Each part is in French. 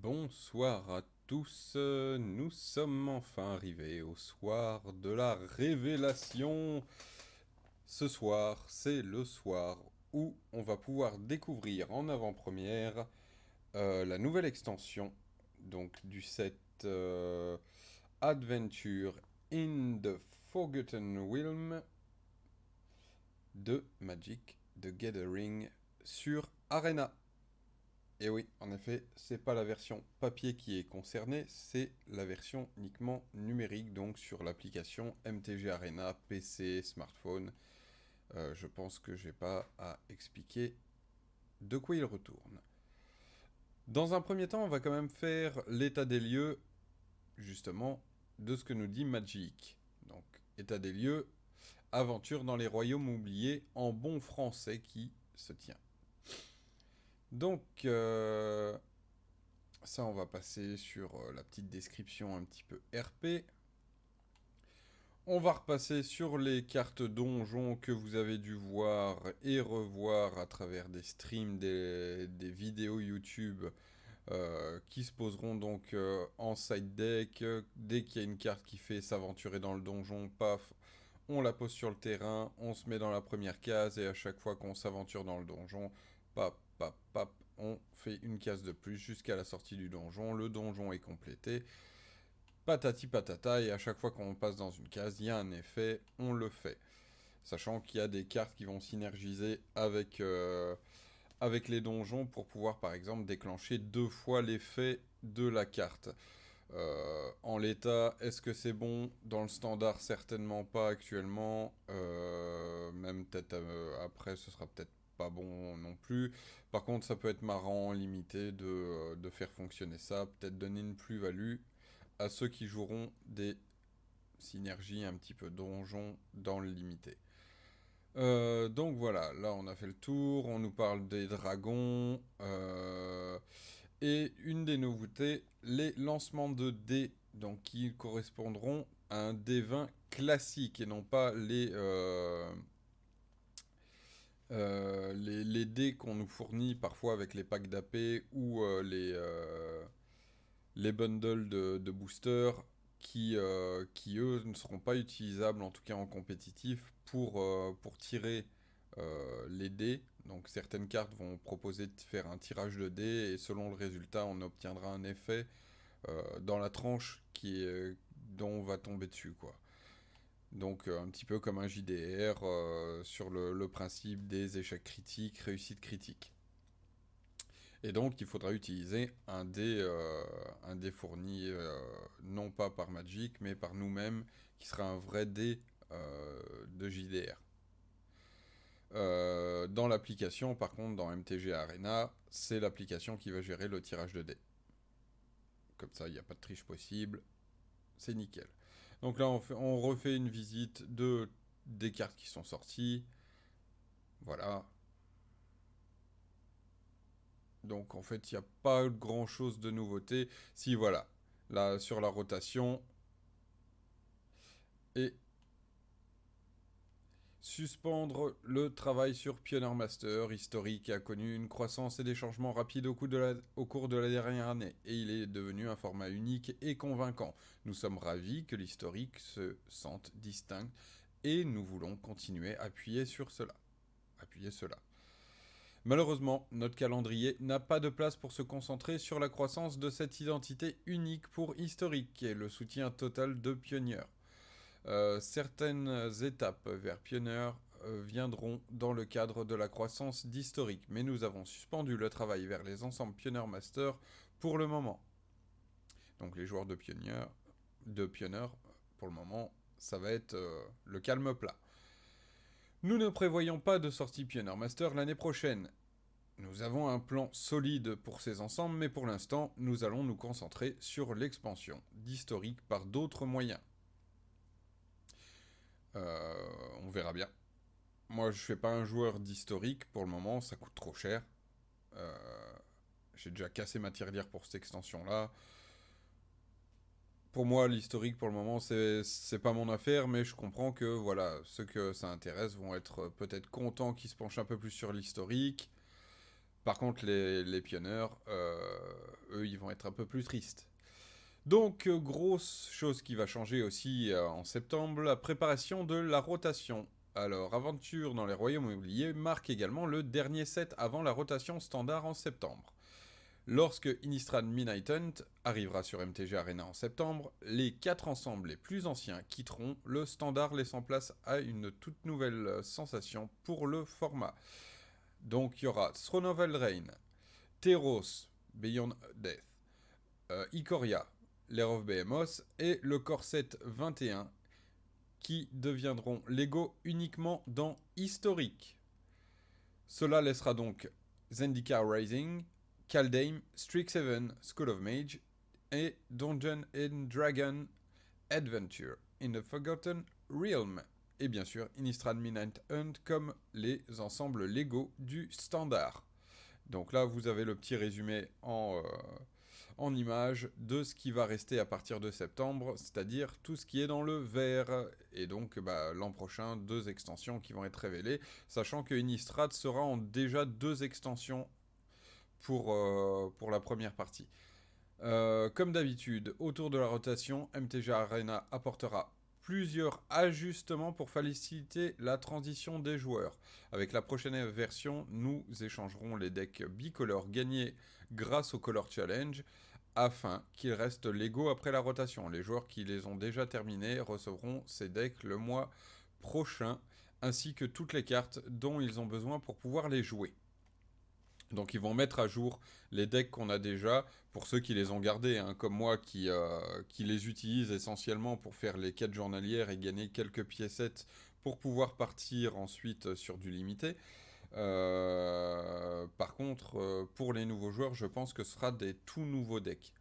Bonsoir à tous, nous sommes enfin arrivés au soir de la révélation. Ce soir, c'est le soir où on va pouvoir découvrir en avant-première la nouvelle extension donc du set Adventure in the Forgotten Realm de Magic the Gathering sur Arena. Et oui, en effet, c'est pas la version papier qui est concernée, c'est la version uniquement numérique, donc sur l'application MTG Arena, PC, smartphone. Je pense que j'ai pas à expliquer de quoi il retourne. Dans un premier temps, on va quand même faire l'état des lieux, justement, de ce que nous dit Magic. Donc, état des lieux, aventure dans les royaumes oubliés, en bon français qui se tient. Donc, ça, on va passer sur la petite description un petit peu RP. On va repasser sur les cartes donjons que vous avez dû voir et revoir à travers des streams, des vidéos YouTube qui se poseront donc en side deck. Dès qu'il y a une carte qui fait s'aventurer dans le donjon, paf, on la pose sur le terrain, on se met dans la première case et à chaque fois qu'on s'aventure dans le donjon, pap, pap, pap, on fait une case de plus jusqu'à la sortie du donjon. Le donjon est complété, patati patata, et à chaque fois qu'on passe dans une case, il y a un effet, on le fait. Sachant qu'il y a des cartes qui vont synergiser avec les donjons pour pouvoir par exemple déclencher 2 fois l'effet de la carte. En l'état, est-ce que c'est bon? Dans le standard, certainement pas actuellement. Même peut-être après, ce sera peut-être pas bon non plus. Par contre, ça peut être marrant, limité, de faire fonctionner ça. Peut-être donner une plus-value à ceux qui joueront des synergies un petit peu donjon dans le limité. Donc voilà, là on a fait le tour, on nous parle des dragons, et une des nouveautés, les lancements de dés, donc qui correspondront à un D20 classique et non pas les dés qu'on nous fournit parfois avec les packs d'AP ou les bundles de boosters qui eux ne seront pas utilisables en tout cas en compétitif pour tirer les dés. Donc certaines cartes vont proposer de faire un tirage de dés et selon le résultat on obtiendra un effet dans la tranche dont on va tomber dessus quoi. Donc un petit peu comme un JDR sur le principe des échecs critiques, réussites critiques. Et donc il faudra utiliser un dé fourni non pas par Magic mais par nous-mêmes qui sera un vrai dé de JDR. Dans l'application, par contre, dans MTG Arena, c'est l'application qui va gérer le tirage de dés. Comme ça, il n'y a pas de triche possible. C'est nickel. Donc là, on refait une visite des cartes qui sont sorties. Voilà. Donc en fait, il n'y a pas grand chose de nouveauté. Si, voilà. Là, sur la rotation. Et suspendre le travail sur Pioneer Master, historique, qui a connu une croissance et des changements rapides au cours de la dernière année, et il est devenu un format unique et convaincant. Nous sommes ravis que l'historique se sente distinct, et nous voulons continuer à appuyer sur cela. Appuyer cela. Malheureusement, notre calendrier n'a pas de place pour se concentrer sur la croissance de cette identité unique pour historique, et le soutien total de Pioneer. Certaines étapes vers Pioneer viendront dans le cadre de la croissance d'historique, mais nous avons suspendu le travail vers les ensembles Pioneer Master pour le moment. Donc les joueurs de Pioneer, pour le moment, ça va être le calme plat. Nous ne prévoyons pas de sortie Pioneer Master l'année prochaine. Nous avons un plan solide pour ces ensembles, mais pour l'instant, nous allons nous concentrer sur l'expansion d'historique par d'autres moyens. On verra bien. Moi, je fais pas un joueur d'historique pour le moment, ça coûte trop cher. J'ai déjà cassé ma tirelire pour cette extension-là. Pour moi, l'historique pour le moment, c'est pas mon affaire, mais je comprends que voilà, ceux que ça intéresse vont être peut-être contents qu'ils se penchent un peu plus sur l'historique. Par contre, les pionniers, eux, ils vont être un peu plus tristes. Donc, grosse chose qui va changer aussi en septembre, la préparation de la rotation. Alors, Aventure dans les Royaumes oubliés marque également le dernier set avant la rotation standard en septembre. Lorsque Innistrad Midnight Hunt arrivera sur MTG Arena en septembre, les 4 ensembles les plus anciens quitteront le standard, laissant place à une toute nouvelle sensation pour le format. Donc il y aura Throne of Eldraine, Theros, Beyond Death, Ikoria, Lair of Behemoth et le Corset 21 qui deviendront Lego uniquement dans Historique. Cela laissera donc Zendikar Rising, Kaldheim, Strixhaven, School of Mage et Dungeon and Dragon Adventure in the Forgotten Realm. Et bien sûr, Innistrad Midnight Hunt comme les ensembles Lego du standard. Donc là, vous avez le petit résumé en image de ce qui va rester à partir de septembre, c'est-à-dire tout ce qui est dans le vert. Et donc, l'an prochain, 2 extensions qui vont être révélées, sachant que Innistrad sera en déjà 2 extensions pour la première partie. Comme d'habitude, autour de la rotation, MTG Arena apportera plusieurs ajustements pour faciliter la transition des joueurs. Avec la prochaine version, nous échangerons les decks bicolores gagnés grâce au Color Challenge afin qu'ils restent légaux après la rotation. Les joueurs qui les ont déjà terminés recevront ces decks le mois prochain, ainsi que toutes les cartes dont ils ont besoin pour pouvoir les jouer. Donc ils vont mettre à jour les decks qu'on a déjà, pour ceux qui les ont gardés, hein, comme moi qui les utilise essentiellement pour faire les quêtes journalières et gagner quelques piécettes pour pouvoir partir ensuite sur du limité. Par contre, pour les nouveaux joueurs, je pense que ce sera des tout nouveaux decks.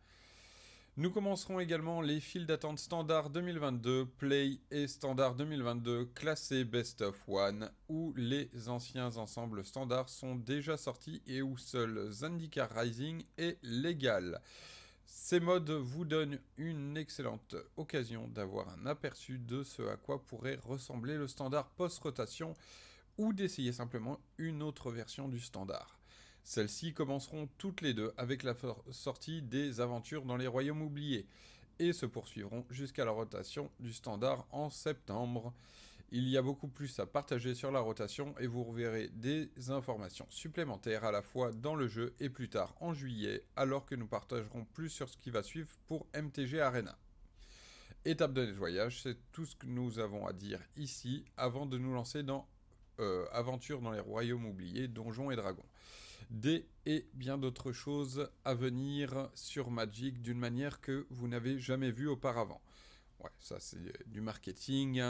Nous commencerons également les files d'attente standard 2022, Play et standard 2022 classés Best of One, où les anciens ensembles standards sont déjà sortis et où seul Zendikar Rising est légal. Ces modes vous donnent une excellente occasion d'avoir un aperçu de ce à quoi pourrait ressembler le standard post-rotation ou d'essayer simplement une autre version du standard. Celles-ci commenceront toutes les deux avec la sortie des aventures dans les royaumes oubliés et se poursuivront jusqu'à la rotation du standard en septembre. Il y a beaucoup plus à partager sur la rotation et vous reverrez des informations supplémentaires à la fois dans le jeu et plus tard en juillet, alors que nous partagerons plus sur ce qui va suivre pour MTG Arena. Étape de nettoyage, c'est tout ce que nous avons à dire ici avant de nous lancer dans Aventure dans les royaumes oubliés, Donjons et Dragons. Et bien d'autres choses à venir sur Magic d'une manière que vous n'avez jamais vue auparavant. Ouais, ça c'est du marketing.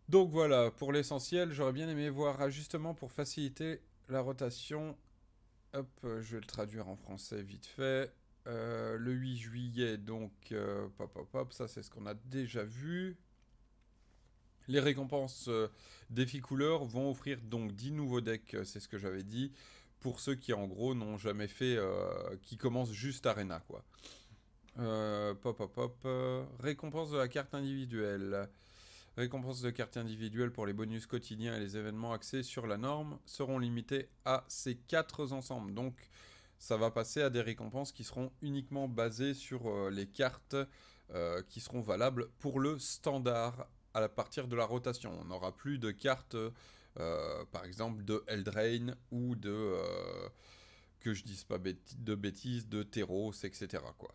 Donc voilà, pour l'essentiel, j'aurais bien aimé voir ajustement pour faciliter la rotation. Hop, je vais le traduire en français vite fait. Le 8 juillet, donc, ça c'est ce qu'on a déjà vu. Les récompenses défis couleurs vont offrir donc 10 nouveaux decks, c'est ce que j'avais dit, pour ceux qui en gros n'ont jamais fait, qui commencent juste Arena quoi. Récompense de la carte individuelle. Récompenses de cartes individuelles pour les bonus quotidiens et les événements axés sur la norme seront limitées à ces 4 ensembles. Donc ça va passer à des récompenses qui seront uniquement basées sur les cartes qui seront valables pour le standard à partir de la rotation. On n'aura plus de cartes, par exemple, de Eldraine ou que je dise pas de bêtises, de Theros, etc. quoi.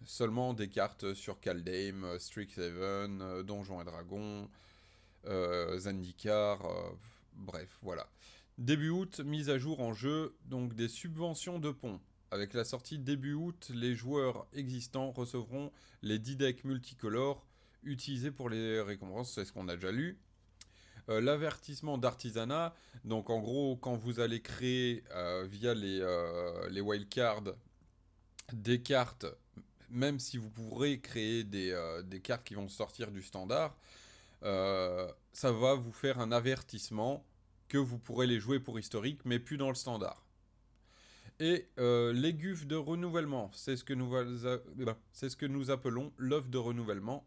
Seulement des cartes sur Kaldheim, Strixhaven, Donjons et Dragons, Zendikar, bref, voilà. Début août, mise à jour en jeu, donc des subventions de ponts. Avec la sortie début août, les joueurs existants recevront les 10 decks multicolores utilisés pour les récompenses, c'est ce qu'on a déjà lu. L'avertissement d'artisanat, donc en gros, quand vous allez créer via les wildcards des cartes, même si vous pourrez créer des cartes qui vont sortir du standard, ça va vous faire un avertissement que vous pourrez les jouer pour historique, mais plus dans le standard. Et les gufs de renouvellement, c'est ce que nous appelons l'offre de renouvellement,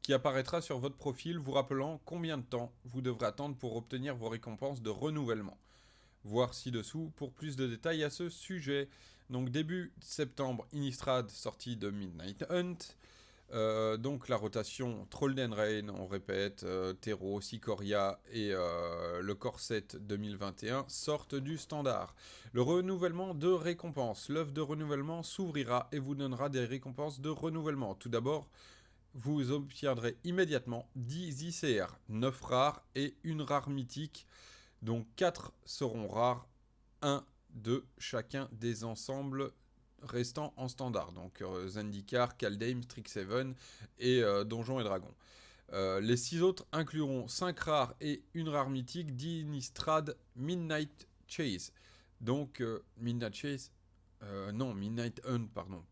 qui apparaîtra sur votre profil, vous rappelant combien de temps vous devrez attendre pour obtenir vos récompenses de renouvellement. voir ci-dessous pour plus de détails à ce sujet. Donc début septembre, Innistrad sortie de Midnight Hunt. Donc la rotation Trollden Rain, on répète, Terro, Sicoria et le Corset 2021 sortent du standard. Le renouvellement de récompenses. L'œuvre de renouvellement s'ouvrira et vous donnera des récompenses de renouvellement. Tout d'abord, vous obtiendrez immédiatement 10 ICR, 9 rares et une rare mythique. Donc 4 seront rares, 1 de chacun des ensembles restant en standard. Donc Zendikar, Kaldheim, Strixhaven et Donjons et Dragons. Les 6 autres incluront 5 rares et une rare mythique d'Innistrad Midnight Chase. Donc Midnight Chase... non, Midnight Hunt, pardon.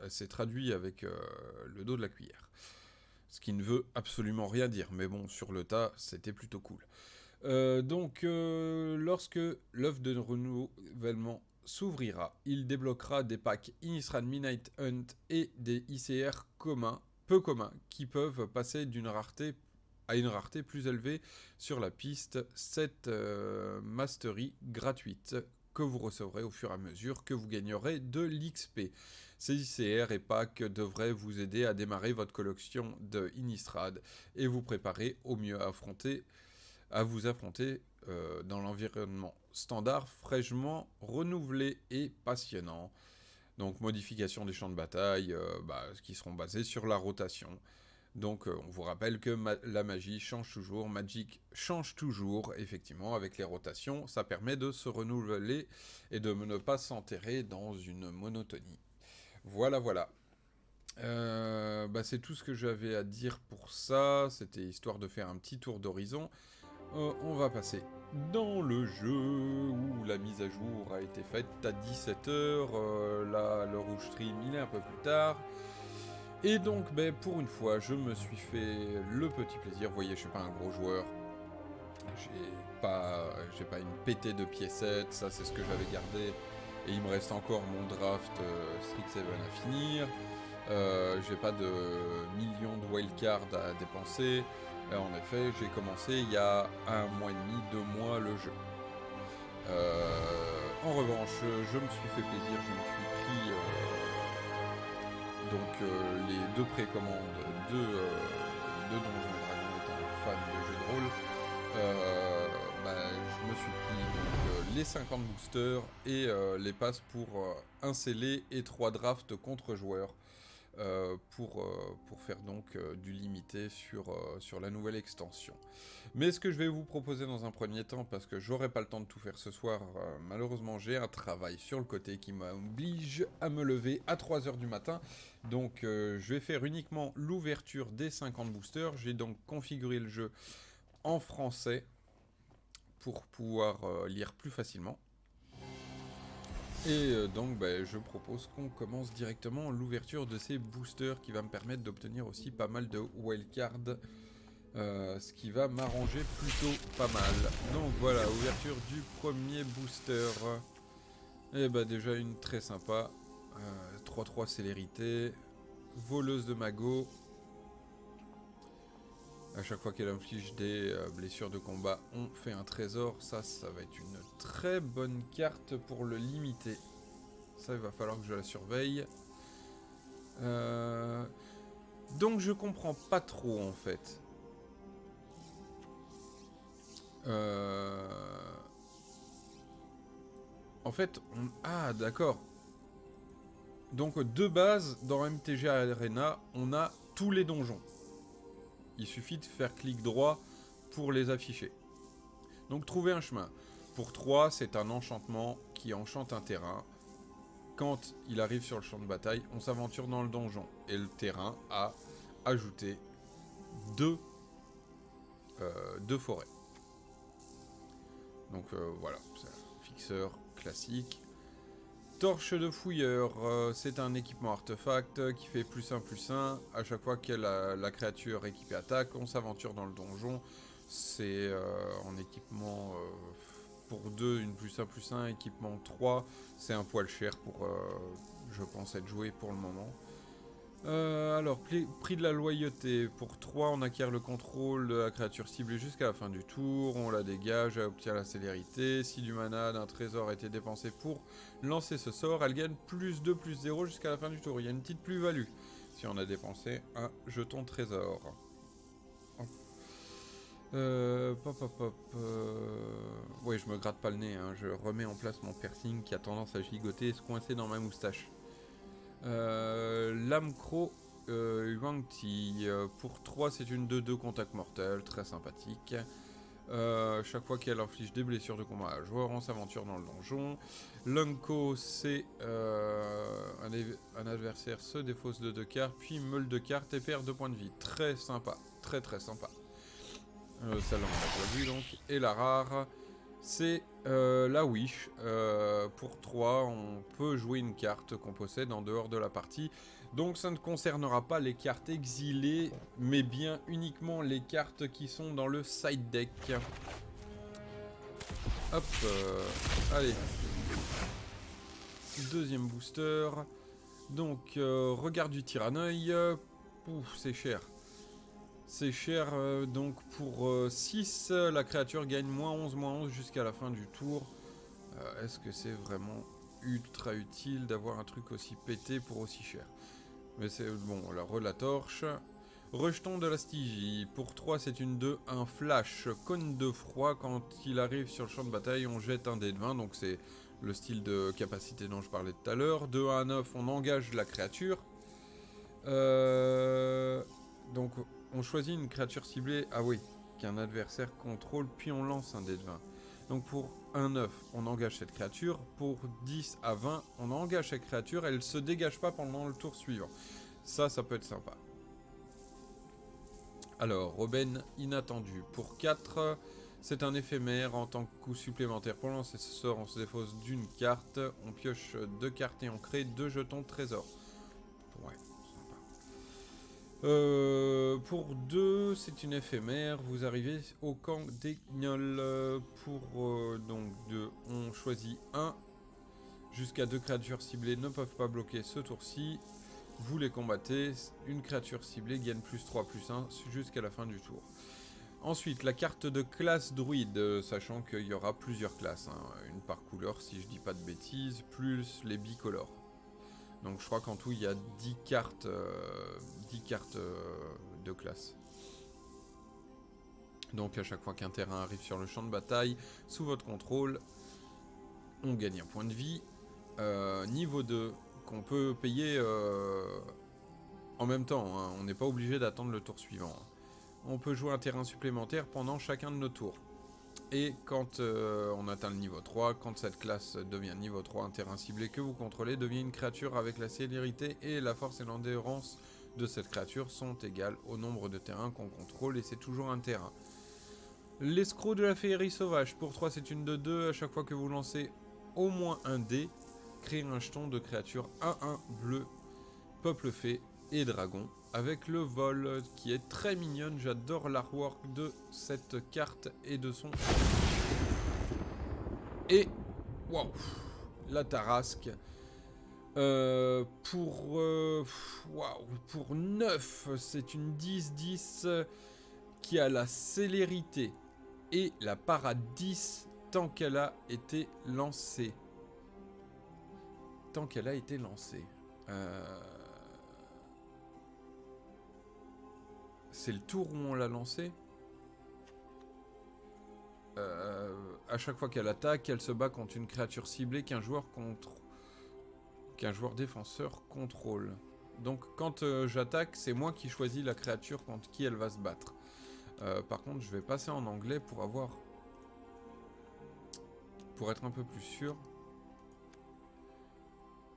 C'est traduit avec le dos de la cuillère. Ce qui ne veut absolument rien dire. Mais bon, sur le tas, c'était plutôt cool. Lorsque l'œuvre de renouvellement s'ouvrira, il débloquera des packs Innistrad Midnight Hunt et des ICR peu communs, qui peuvent passer d'une rareté à une rareté plus élevée sur la piste. Cette mastery gratuite que vous recevrez au fur et à mesure que vous gagnerez de l'XP. Ces ICR et packs devraient vous aider à démarrer votre collection de Innistrad et vous préparer au mieux à vous affronter dans l'environnement standard fraîchement renouvelé et passionnant. Donc modification des champs de bataille qui seront basés sur la rotation. Donc on vous rappelle que la magie change toujours, Magic change toujours, effectivement, avec les rotations, ça permet de se renouveler et de ne pas s'enterrer dans une monotonie. Voilà, voilà. C'est tout ce que j'avais à dire pour ça, c'était histoire de faire un petit tour d'horizon. On va passer dans le jeu où la mise à jour a été faite à 17h. Là, le rouge stream, il est un peu plus tard. Et donc, pour une fois, je me suis fait le petit plaisir. Vous voyez, je suis pas un gros joueur. J'ai pas une pétée de piécettes. Ça, c'est ce que j'avais gardé. Et il me reste encore mon draft Strixhaven à finir. J'ai pas de millions de wildcards à dépenser. En effet, j'ai commencé il y a 1 mois et demi, 2 mois le jeu. En revanche, je me suis fait plaisir, je me suis pris les 2 précommandes de Donjons et Dragons, étant fan de jeux de rôle. Je me suis pris donc, les 50 boosters et les passes pour 1 scellé et 3 drafts contre joueurs. Pour faire donc du limité sur la nouvelle extension. Mais ce que je vais vous proposer dans un premier temps, parce que j'aurai pas le temps de tout faire ce soir, malheureusement j'ai un travail sur le côté qui m'oblige à me lever à 3h du matin, donc je vais faire uniquement l'ouverture des 50 boosters. J'ai donc configuré le jeu en français pour pouvoir lire plus facilement. Et je propose qu'on commence directement l'ouverture de ces boosters qui va me permettre d'obtenir aussi pas mal de wildcards, ce qui va m'arranger plutôt pas mal. Donc voilà, ouverture du premier booster. Et déjà une très sympa, 3-3 célérité, voleuse de magot. À chaque fois qu'elle inflige des blessures de combat, on fait un trésor. Ça va être une très bonne carte pour le limiter. Ça, il va falloir que je la surveille. Donc, je comprends pas trop, en fait. En fait, ah, d'accord. Donc, de base, dans MTG Arena, on a tous les donjons. Il suffit de faire clic droit pour les afficher. Donc, trouver un chemin. Pour 3, c'est un enchantement qui enchante un terrain. Quand il arrive sur le champ de bataille, on s'aventure dans le donjon. Et le terrain a ajouté 2 forêts. Donc voilà, c'est un fixeur classique. Torche de fouilleur, c'est un équipement artefact qui fait +1/+1. À chaque fois que la créature équipée attaque, on s'aventure dans le donjon. C'est en équipement pour 2, une +1/+1. Équipement 3, c'est un poil cher pour, je pense, être joué pour le moment. Alors, prix de la loyauté. Pour 3, on acquiert le contrôle de la créature ciblée jusqu'à la fin du tour. On la dégage, elle obtient la célérité. Si du mana d'un trésor a été dépensé pour lancer ce sort, elle gagne plus 2, plus 0 jusqu'à la fin du tour. Il y a une petite plus-value si on a dépensé un jeton trésor. Pop, pop, pop. Ouais, je me gratte pas le nez, hein. Je remets en place mon piercing qui a tendance à gigoter et se coincer dans ma moustache. Lamcro Yuang-Ti. Pour 3, c'est une 2-2 contact mortel, très sympathique. Chaque fois qu'elle inflige des blessures de combat à un joueur, on s'aventure dans le donjon. Lunko, c'est un adversaire se défausse de 2 cartes, puis meule 2 cartes et perd 2 points de vie. Très sympa, très très sympa. Celle-là, on l'a déjà vu donc. Et la rare, c'est la Wish. Pour 3, on peut jouer une carte qu'on possède en dehors de la partie. Donc ça ne concernera pas les cartes exilées, mais bien uniquement les cartes qui sont dans le side deck. Hop, allez. Deuxième booster. Donc, regard du tyranneuil. Pouf, c'est cher. C'est cher, donc pour 6, la créature gagne -11 jusqu'à la fin du tour. Est-ce que c'est vraiment ultra utile d'avoir un truc aussi pété pour aussi cher? Mais c'est bon, la torche. Rejeton de la Stygie. Pour 3, c'est une 2, un flash. Cône de froid, quand il arrive sur le champ de bataille, on jette un dé de 20. Donc c'est le style de capacité dont je parlais tout à l'heure. De 1 à 9, on engage la créature. Donc on choisit une créature ciblée, ah oui, qu'un adversaire contrôle, puis on lance un dé de 20. Donc pour 1-9, on engage cette créature. Pour 10 à 20, on engage cette créature. Elle ne se dégage pas pendant le tour suivant. Ça peut être sympa. Alors, Robin inattendu. Pour 4, c'est un éphémère. En tant que coup supplémentaire pour lancer ce sort, on se défausse d'une carte. On pioche 2 cartes et on crée 2 jetons de trésor. Ouais. Pour 2, c'est une éphémère. Vous arrivez au camp des gnolls. Pour donc 2, on choisit 1. Jusqu'à 2 créatures ciblées ne peuvent pas bloquer ce tour-ci. Vous les combattez. Une créature ciblée gagne +3/+1 jusqu'à la fin du tour. Ensuite, la carte de classe druide, sachant qu'il y aura plusieurs classes. Hein, une par couleur, si je dis pas de bêtises, plus les bicolores. Donc je crois qu'en tout il y a 10 cartes, de classe. Donc à chaque fois qu'un terrain arrive sur le champ de bataille, sous votre contrôle, on gagne un point de vie. Niveau 2, qu'on peut payer en même temps, hein, on n'est pas obligé d'attendre le tour suivant. On peut jouer un terrain supplémentaire pendant chacun de nos tours. Et quand on atteint le niveau 3, quand cette classe devient niveau 3, un terrain ciblé que vous contrôlez devient une créature avec la célérité et la force et l'endurance de cette créature sont égales au nombre de terrains qu'on contrôle et c'est toujours un terrain. L'escroc de la féerie sauvage. Pour 3, c'est une 2-2. À chaque fois que vous lancez au moins un dé, créez un jeton de créature 1-1 bleu, peuple fée et dragon. Avec le vol qui est très mignonne, j'adore l'artwork de cette carte et de son... Et... Waouh, la tarasque. Pour 9, c'est une 10-10 qui a la célérité et la parade 10 tant qu'elle a été lancée. Tant qu'elle a été lancée. C'est le tour où on l'a lancée. À chaque fois qu'elle attaque, elle se bat contre une créature ciblée qu'un joueur défenseur contrôle. Donc quand j'attaque, c'est moi qui choisis la créature contre qui elle va se battre. Par contre, je vais passer en anglais pour être un peu plus sûr.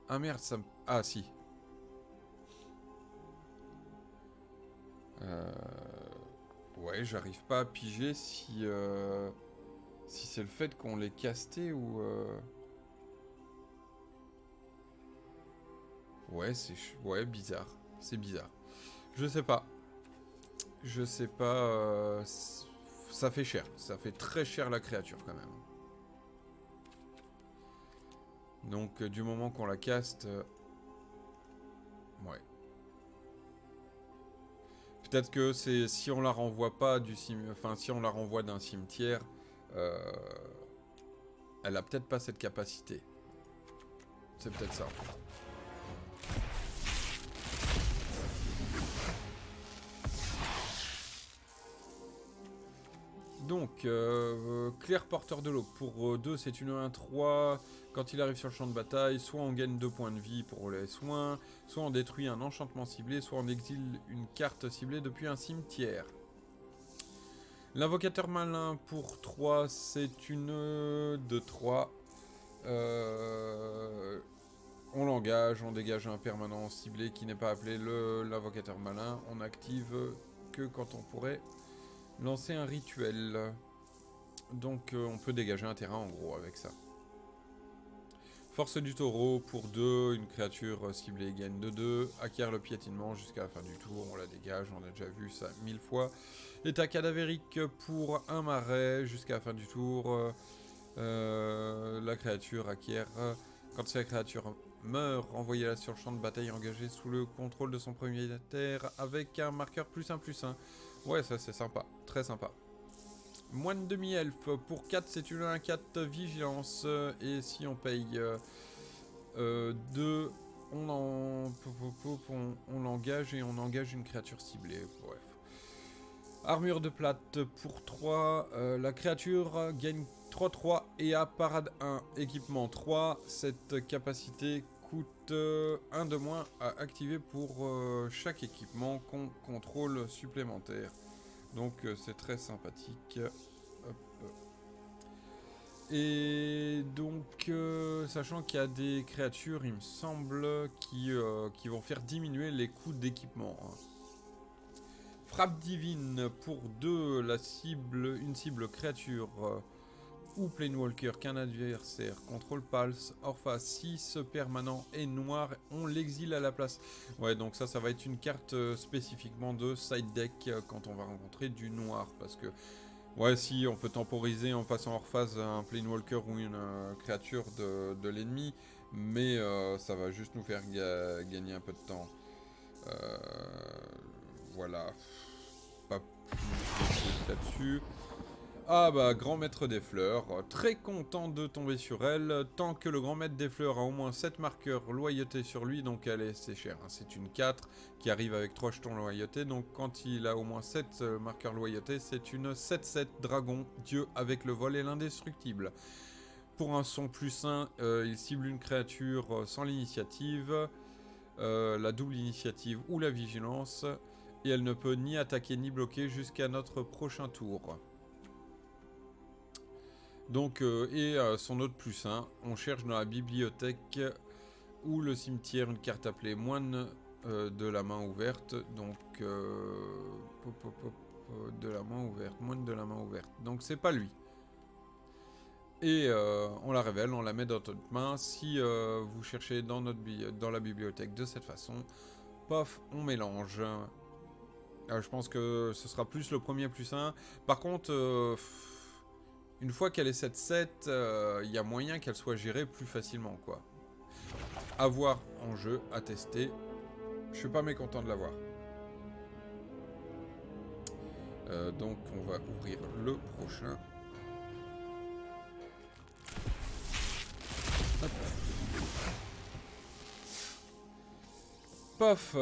Ah merde, ça me... Ah si. Ouais, j'arrive pas à piger si c'est le fait qu'on l'ait casté ou... Ouais, ouais, bizarre. C'est bizarre. Je sais pas. Je sais pas... Ça fait cher. Ça fait très cher la créature quand même. Donc du moment qu'on la caste... Ouais. Peut-être que c'est si on la renvoie pas du enfin si on la renvoie d'un cimetière, elle a peut-être pas cette capacité. C'est peut-être ça en fait. Donc, Claire porteur de l'aube. Pour 2, c'est une 1-3. Quand il arrive sur le champ de bataille, soit on gagne 2 points de vie pour les soins, soit on détruit un enchantement ciblé, soit on exile une carte ciblée depuis un cimetière. L'invocateur malin pour 3, c'est une 2-3. On l'engage, on dégage un permanent ciblé qui n'est pas appelé l'invocateur malin. On active que quand on pourrait lancer un rituel. Donc on peut dégager un terrain en gros avec ça. Force du taureau pour 2, une créature ciblée gagne de 2, acquiert le piétinement jusqu'à la fin du tour, on la dégage, on a déjà vu ça 1000 fois. État cadavérique pour un marais jusqu'à la fin du tour, la créature acquiert, quand la créature meurt, envoyez-la sur le champ de bataille engagé sous le contrôle de son propriétaire avec un marqueur +1/+1. Ouais, ça c'est sympa, très sympa. Moine demi-elfe, pour 4 c'est une 1-4 vigilance, et si on paye 2, on l'engage et on engage une créature ciblée, bref. Armure de plate pour 3, la créature gagne 3-3 et a parade 1, équipement 3, cette capacité coûte 1 de moins à activer pour chaque équipement qu'on contrôle supplémentaire. Donc c'est très sympathique. Hop. Et donc, sachant qu'il y a des créatures, il me semble, qui vont faire diminuer les coûts d'équipement. Frappe divine pour 2, une cible créature ou Planewalker qu'un adversaire contrôle pulse. Orpha, si ce permanent est noir, on l'exile à la place. Ouais, donc ça va être une carte spécifiquement de side deck quand on va rencontrer du noir. Parce que, ouais, si on peut temporiser en passant hors phase un Planewalker ou une créature de l'ennemi, mais ça va juste nous faire gagner un peu de temps. Voilà. Pas plus là-dessus. Ah bah, grand maître des fleurs, très content de tomber sur elle, tant que le grand maître des fleurs a au moins 7 marqueurs loyauté sur lui, donc c'est cher, hein. C'est une 4 qui arrive avec 3 jetons loyauté, donc quand il a au moins 7 marqueurs loyauté, c'est une 7-7 dragon, dieu avec le vol et l'indestructible. Pour un son +1, il cible une créature sans l'initiative, la double initiative ou la vigilance, et elle ne peut ni attaquer ni bloquer jusqu'à notre prochain tour. Donc, son autre +1, on cherche dans la bibliothèque ou le cimetière une carte appelée moine de la main ouverte. Donc, de la main ouverte, moine de la main ouverte. Donc, c'est pas lui. Et on la révèle, on la met dans notre main. Si vous cherchez dans la bibliothèque de cette façon, pof, on mélange. Je pense que ce sera plus le premier +1. Par contre, une fois qu'elle est 7-7, il y a moyen qu'elle soit gérée plus facilement, quoi. À voir en jeu, à tester. Je suis pas mécontent de l'avoir. Donc on va ouvrir le prochain. Hop. Pof,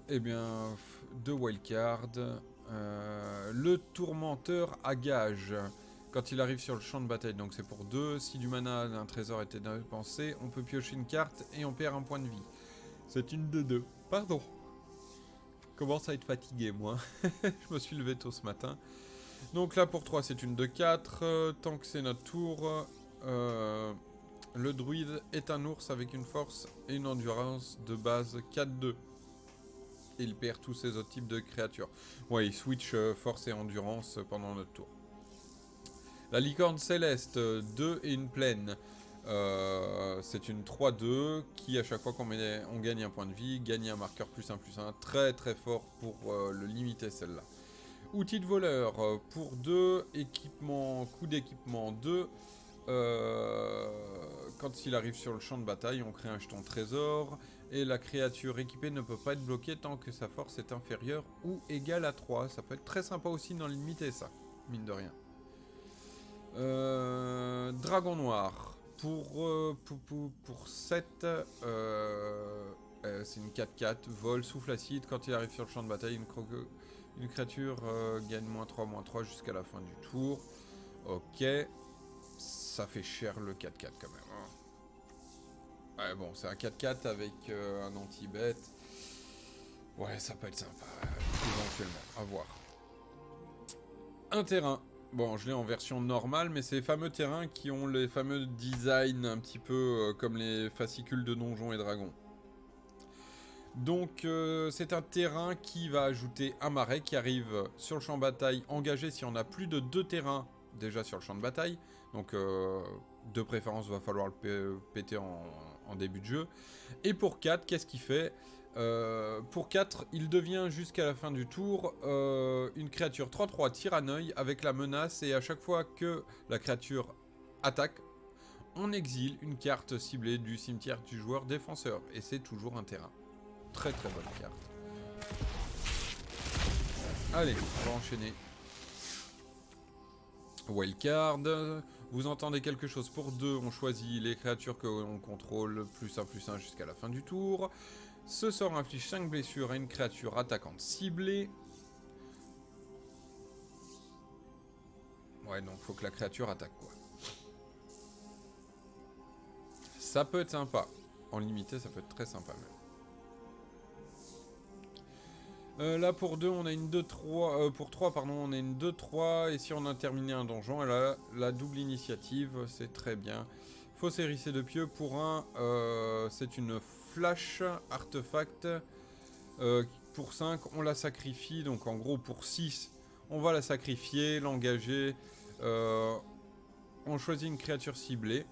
eh bien, 2 wildcards. Le tourmenteur à gage. Quand il arrive sur le champ de bataille, donc c'est pour 2. Si du mana d'un trésor était dépensé, on peut piocher une carte et on perd un point de vie. C'est une 2-2. Pardon. Commence à être fatigué, moi. Je me suis levé tôt ce matin. Donc là, pour 3, c'est une 2-4. Tant que c'est notre tour, le druide est un ours avec une force et une endurance de base 4-2. Et il perd tous ses autres types de créatures. Ouais, il switch force et endurance pendant notre tour. La licorne céleste, 2 et une plaine. C'est une 3-2 qui, à chaque fois qu'on gagne un point de vie, gagne un marqueur +1/+1. Très très fort pour le limiter celle-là. Outil de voleur, pour 2, équipement, coût d'équipement 2. quand il arrive sur le champ de bataille, on crée un jeton trésor. Et la créature équipée ne peut pas être bloquée tant que sa force est inférieure ou égale à 3. Ça peut être très sympa aussi dans limité, ça, mine de rien. Dragon noir. Pour 7, c'est une 4-4. Vol, souffle acide. Quand il arrive sur le champ de bataille, une créature gagne -3/-3 jusqu'à la fin du tour. Ok. Ça fait cher le 4-4 quand même. Hein. Ouais, bon, c'est un 4-4 avec un anti-bête. Ouais, ça peut être sympa. Éventuellement, à voir. Un terrain. Bon, je l'ai en version normale, mais c'est les fameux terrains qui ont les fameux designs un petit peu comme les fascicules de Donjons et Dragons. Donc, c'est un terrain qui va ajouter un marais qui arrive sur le champ de bataille engagé si on a plus de 2 terrains déjà sur le champ de bataille. Donc, de préférence, va falloir le péter en début de jeu. Et pour 4, qu'est-ce qu'il fait ? Pour 4, il devient jusqu'à la fin du tour une créature 3/3 Tyranneuil avec la menace, et à chaque fois que la créature attaque, on exile une carte ciblée du cimetière du joueur défenseur. Et c'est toujours un terrain. Très très bonne carte. Allez, on va enchaîner. Wildcard. Vous entendez quelque chose pour 2, on choisit les créatures que l'on contrôle, +1/+1 jusqu'à la fin du tour. Ce sort inflige 5 blessures à une créature attaquante ciblée. Ouais, donc faut que la créature attaque, quoi. Ça peut être sympa. En limité, ça peut être très sympa même. Là pour 2, on a une 2-3. Pour 3, pardon, on a une 2-3. Et si on a terminé un donjon, elle a la double initiative. C'est très bien. Fausse hérissée de pieux. Pour 1, c'est une flash artefact. Pour 5, on la sacrifie. Donc en gros, pour 6, on va la sacrifier, l'engager. On choisit une créature ciblée.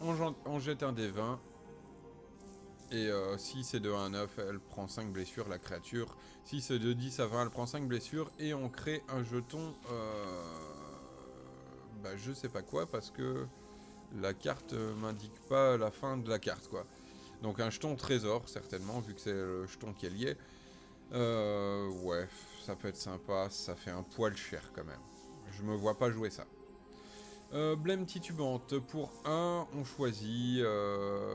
On jette un des 20. Et si c'est de 1 à 9, elle prend 5 blessures, la créature. Si c'est de 10 à 20, elle prend 5 blessures. Et on crée un jeton... je sais pas quoi, parce que la carte m'indique pas la fin de la carte, quoi. Donc un jeton trésor, certainement, vu que c'est le jeton qui est lié. Ouais, ça peut être sympa. Ça fait un poil cher, quand même. Je me vois pas jouer ça. Blême titubante. Pour 1, on choisit.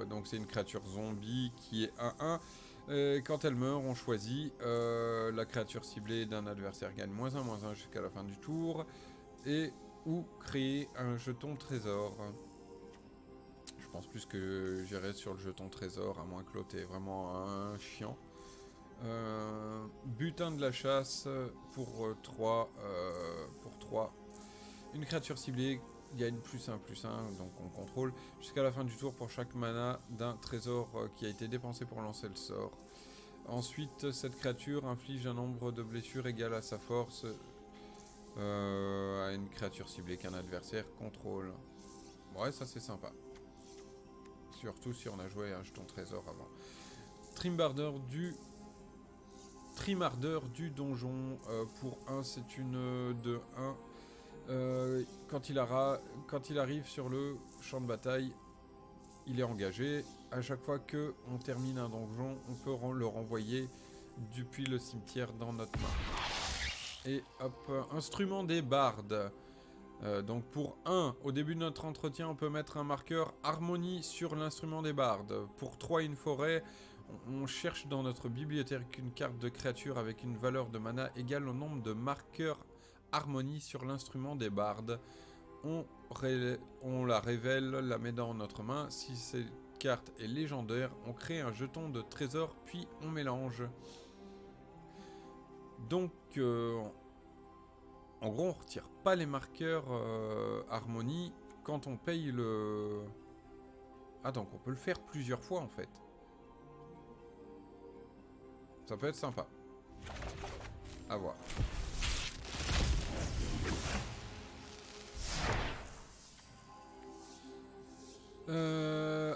Donc c'est une créature zombie qui est 1-1. Quand elle meurt, on choisit. La créature ciblée d'un adversaire gagne -1/-1 jusqu'à la fin du tour. Et ou créer un jeton trésor. Je pense plus que j'irai sur le jeton trésor, à moins que l'autre est vraiment un chiant. Butin de la chasse pour 3. Pour 3. Une créature ciblée gagne +1/+1, donc on contrôle, jusqu'à la fin du tour pour chaque mana d'un trésor qui a été dépensé pour lancer le sort. Ensuite, cette créature inflige un nombre de blessures égal à sa force à une créature ciblée qu'un adversaire contrôle. Ouais, ça c'est sympa. Surtout si on a joué un jeton trésor avant. Trimardeur du donjon. Pour 1, c'est une de 1. Quand il arrive sur le champ de bataille, il est engagé. À chaque fois que on termine un donjon, on peut le renvoyer depuis le cimetière dans notre main. Et hop, instrument des bardes. Donc pour 1, au début de notre entretien, on peut mettre un marqueur harmonie sur l'instrument des bardes. Pour 3, une forêt, on cherche dans notre bibliothèque une carte de créature avec une valeur de mana égale au nombre de marqueurs harmonie sur l'instrument des bardes. On la révèle, la met dans notre main. Si cette carte est légendaire, on crée un jeton de trésor, puis on mélange. Donc, en gros, on retire pas les marqueurs harmonie quand on paye le... Ah, donc on peut le faire plusieurs fois, en fait. Ça peut être sympa. À voir.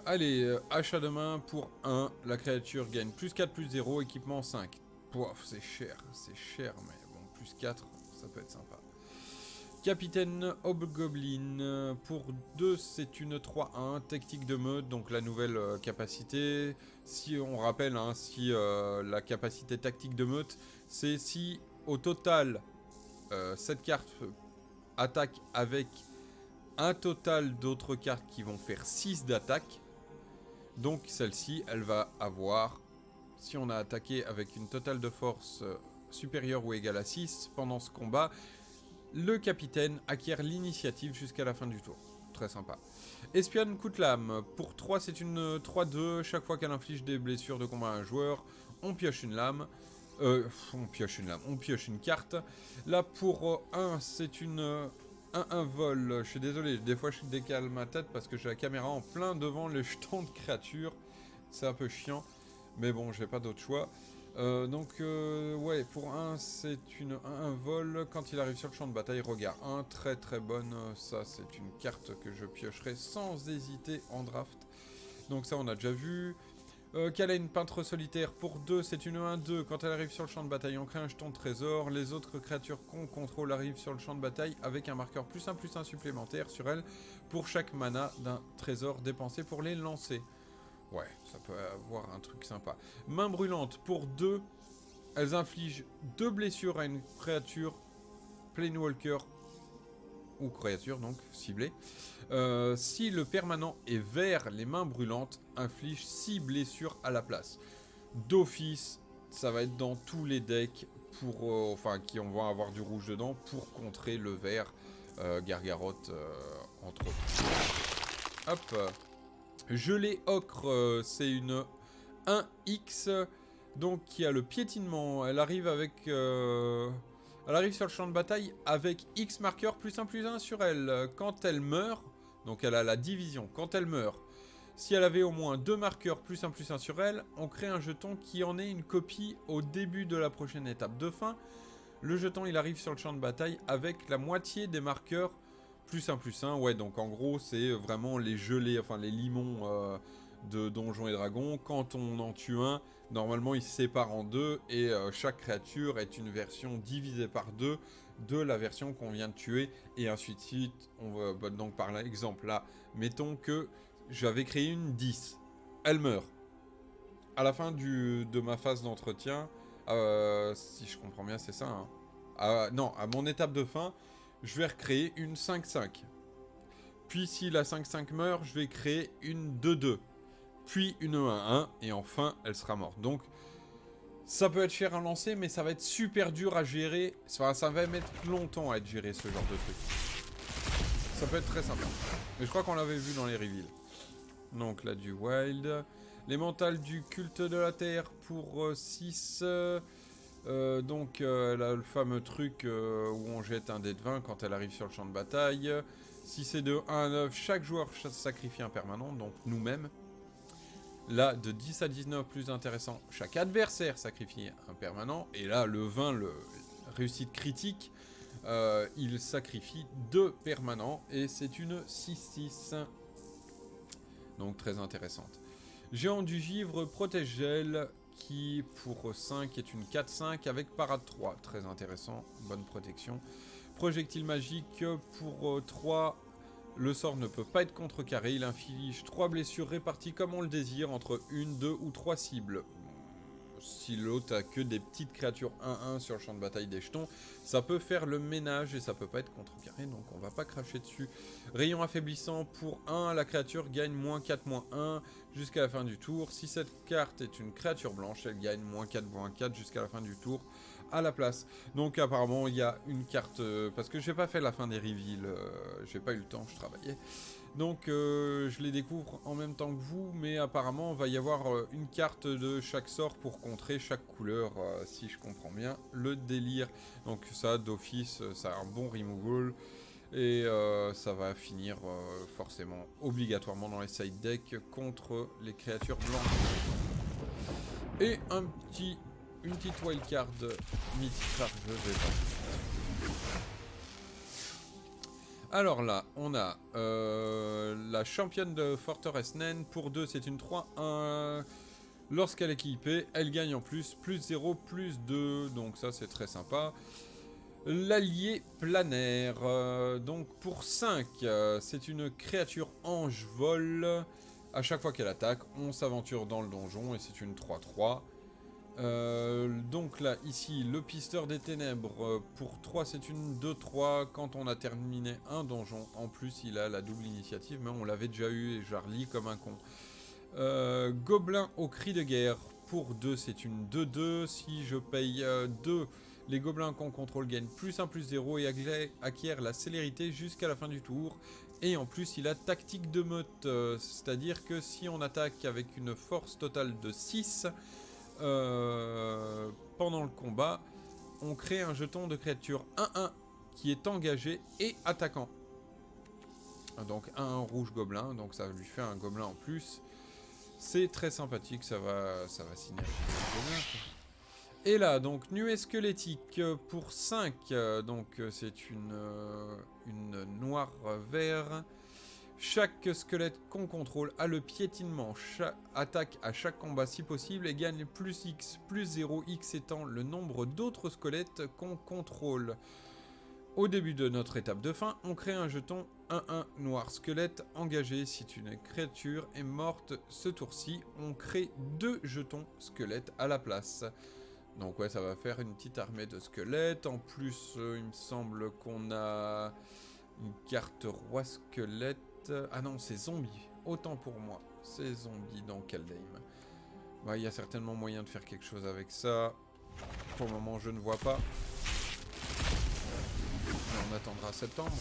Allez, achat de main pour 1. La créature gagne +4/+0, équipement 5. Pouah, c'est cher, mais bon, +4, ça peut être sympa. Capitaine Hobgoblin, pour 2 c'est une 3-1, tactique de meute, donc la nouvelle capacité. Si on rappelle, hein, si la capacité tactique de meute, c'est si au total cette carte attaque avec un total d'autres cartes qui vont faire 6 d'attaque. Donc celle-ci, elle va avoir, si on a attaqué avec une totale de force supérieure ou égale à 6 pendant ce combat, le capitaine acquiert l'initiative jusqu'à la fin du tour. Très sympa. Espionne coup de lame. Pour 3, c'est une 3-2. Chaque fois qu'elle inflige des blessures de combat à un joueur, on pioche une lame. On pioche une carte. Là, pour 1, c'est une 1-1 vol. Je suis désolé, des fois je décale ma tête parce que j'ai la caméra en plein devant le jeton de créature. C'est un peu chiant. Mais bon, j'ai pas d'autre choix. Ouais, pour 1, c'est une 1 vol. Quand il arrive sur le champ de bataille, regard 1, très très bonne. Ça, c'est une carte que je piocherai sans hésiter en draft. Donc ça, on a déjà vu. Qu'elle a une peintre solitaire pour 2, c'est une 1-2. Quand elle arrive sur le champ de bataille, on crée un jeton de trésor. Les autres créatures qu'on contrôle arrivent sur le champ de bataille avec un marqueur +1/+1 supplémentaire sur elle pour chaque mana d'un trésor dépensé pour les lancer. Ouais, ça peut avoir un truc sympa. Main brûlante pour 2. Elles infligent 2 blessures à une créature Planewalker ou créature donc ciblée. Si le permanent est vert, les mains brûlantes infligent 6 blessures à la place. D'office, ça va être dans tous les decks pour, enfin qui on va avoir du rouge dedans pour contrer le vert, Gargaroth entre autres. Hop. Gelée ocre, c'est une 1X, donc qui a le piétinement. Elle arrive avec, elle arrive sur le champ de bataille avec X marqueur +1/+1 sur elle. Quand elle meurt, donc elle a la division. Quand elle meurt, si elle avait au moins 2 marqueurs +1/+1 sur elle, on crée un jeton qui en est une copie au début de la prochaine étape de fin. Le jeton, il arrive sur le champ de bataille avec la moitié des marqueurs +1/+1, ouais, donc en gros, c'est vraiment les gelées, enfin les limons de Donjons et Dragons. Quand on en tue un, normalement, il se sépare en 2 et chaque créature est une version divisée par 2 de la version qu'on vient de tuer et ainsi de suite. On va donc par exemple là, mettons que j'avais créé une 10. Elle meurt. À la fin de ma phase d'entretien, si je comprends bien, c'est ça, hein. Non, à mon étape de fin, je vais recréer une 5-5. Puis si la 5-5 meurt, je vais créer une 2-2. Puis une 1-1. Et enfin, elle sera morte. Donc, ça peut être cher à lancer, mais ça va être super dur à gérer. Enfin, ça va mettre longtemps à être géré, ce genre de truc. Ça peut être très sympa. Mais je crois qu'on l'avait vu dans les reveals. Donc là, du wild. Les mentales du culte de la terre pour 6... donc elle a le fameux truc où on jette un dé de 20 quand elle arrive sur le champ de bataille. Si c'est de 1 à 9, chaque joueur sacrifie un permanent, donc nous-mêmes. Là, de 10 à 19, plus intéressant, chaque adversaire sacrifie un permanent. Et là, le 20, le réussite critique, il sacrifie 2 permanents. Et c'est une 6-6. Donc très intéressante. Géant du givre protège gel, qui pour 5 est une 4-5 avec parade 3. Très intéressant, bonne protection. Projectile magique pour 3. Le sort ne peut pas être contrecarré. Il inflige 3 blessures réparties comme on le désire entre 1, 2 ou 3 cibles. Si l'autre a que des petites créatures 1-1 sur le champ de bataille des jetons, ça peut faire le ménage et ça peut pas être contrecarré, donc on va pas cracher dessus. Rayon affaiblissant pour 1, la créature gagne -4/-1 jusqu'à la fin du tour. Si cette carte est une créature blanche, elle gagne -4/-4 jusqu'à la fin du tour à la place. Donc apparemment il y a une carte, parce que j'ai pas fait la fin des reveals, j'ai pas eu le temps, je travaillais. Donc je les découvre en même temps que vous, mais apparemment il va y avoir une carte de chaque sort pour contrer chaque couleur, si je comprends bien le délire. Donc ça d'office, ça a un bon removal, et ça va finir forcément obligatoirement dans les side decks contre les créatures blanches. Et une petite wildcard mythique, je vais pas. Alors là, on a la championne de Forteresse Naine. Pour 2, c'est une 3-1. Lorsqu'elle est équipée, elle gagne en plus +0, +2. Donc ça, c'est très sympa. L'allié planaire. Donc pour 5, c'est une créature ange-vol. À chaque fois qu'elle attaque, on s'aventure dans le donjon et c'est une 3-3. Donc là, ici, le pisteur des ténèbres. Pour 3, c'est une 2-3 quand on a terminé un donjon. En plus, il a la double initiative, mais on l'avait déjà eu et je la relis comme un con. Gobelin au cri de guerre. Pour 2, c'est une 2-2. Si je paye 2, les gobelins qu'on contrôle gagnent plus 1, plus 0 et acquièrent la célérité jusqu'à la fin du tour. Et en plus, il a tactique de meute. C'est-à-dire que si on attaque avec une force totale de 6, pendant le combat, on crée un jeton de créature 1-1 qui est engagé et attaquant. Donc un rouge gobelin, donc ça lui fait un gobelin en plus. C'est très sympathique, ça va synergiser. Et là, donc nuée squelettique pour 5, donc c'est une noire vert. Chaque squelette qu'on contrôle a le piétinement, attaque à chaque combat si possible et gagne plus X, plus 0, X étant le nombre d'autres squelettes qu'on contrôle. Au début de notre étape de fin, on crée un jeton 1-1 noir squelette engagé. Si une créature est morte ce tour-ci, on crée 2 jetons squelettes à la place. Donc ouais, ça va faire une petite armée de squelettes. En plus, il me semble qu'on a une carte roi squelette. Ah non, c'est zombie. Autant pour moi. C'est zombie dans Kaldheim. Bah, il y a certainement moyen de faire quelque chose avec ça. Pour le moment, je ne vois pas. On attendra septembre.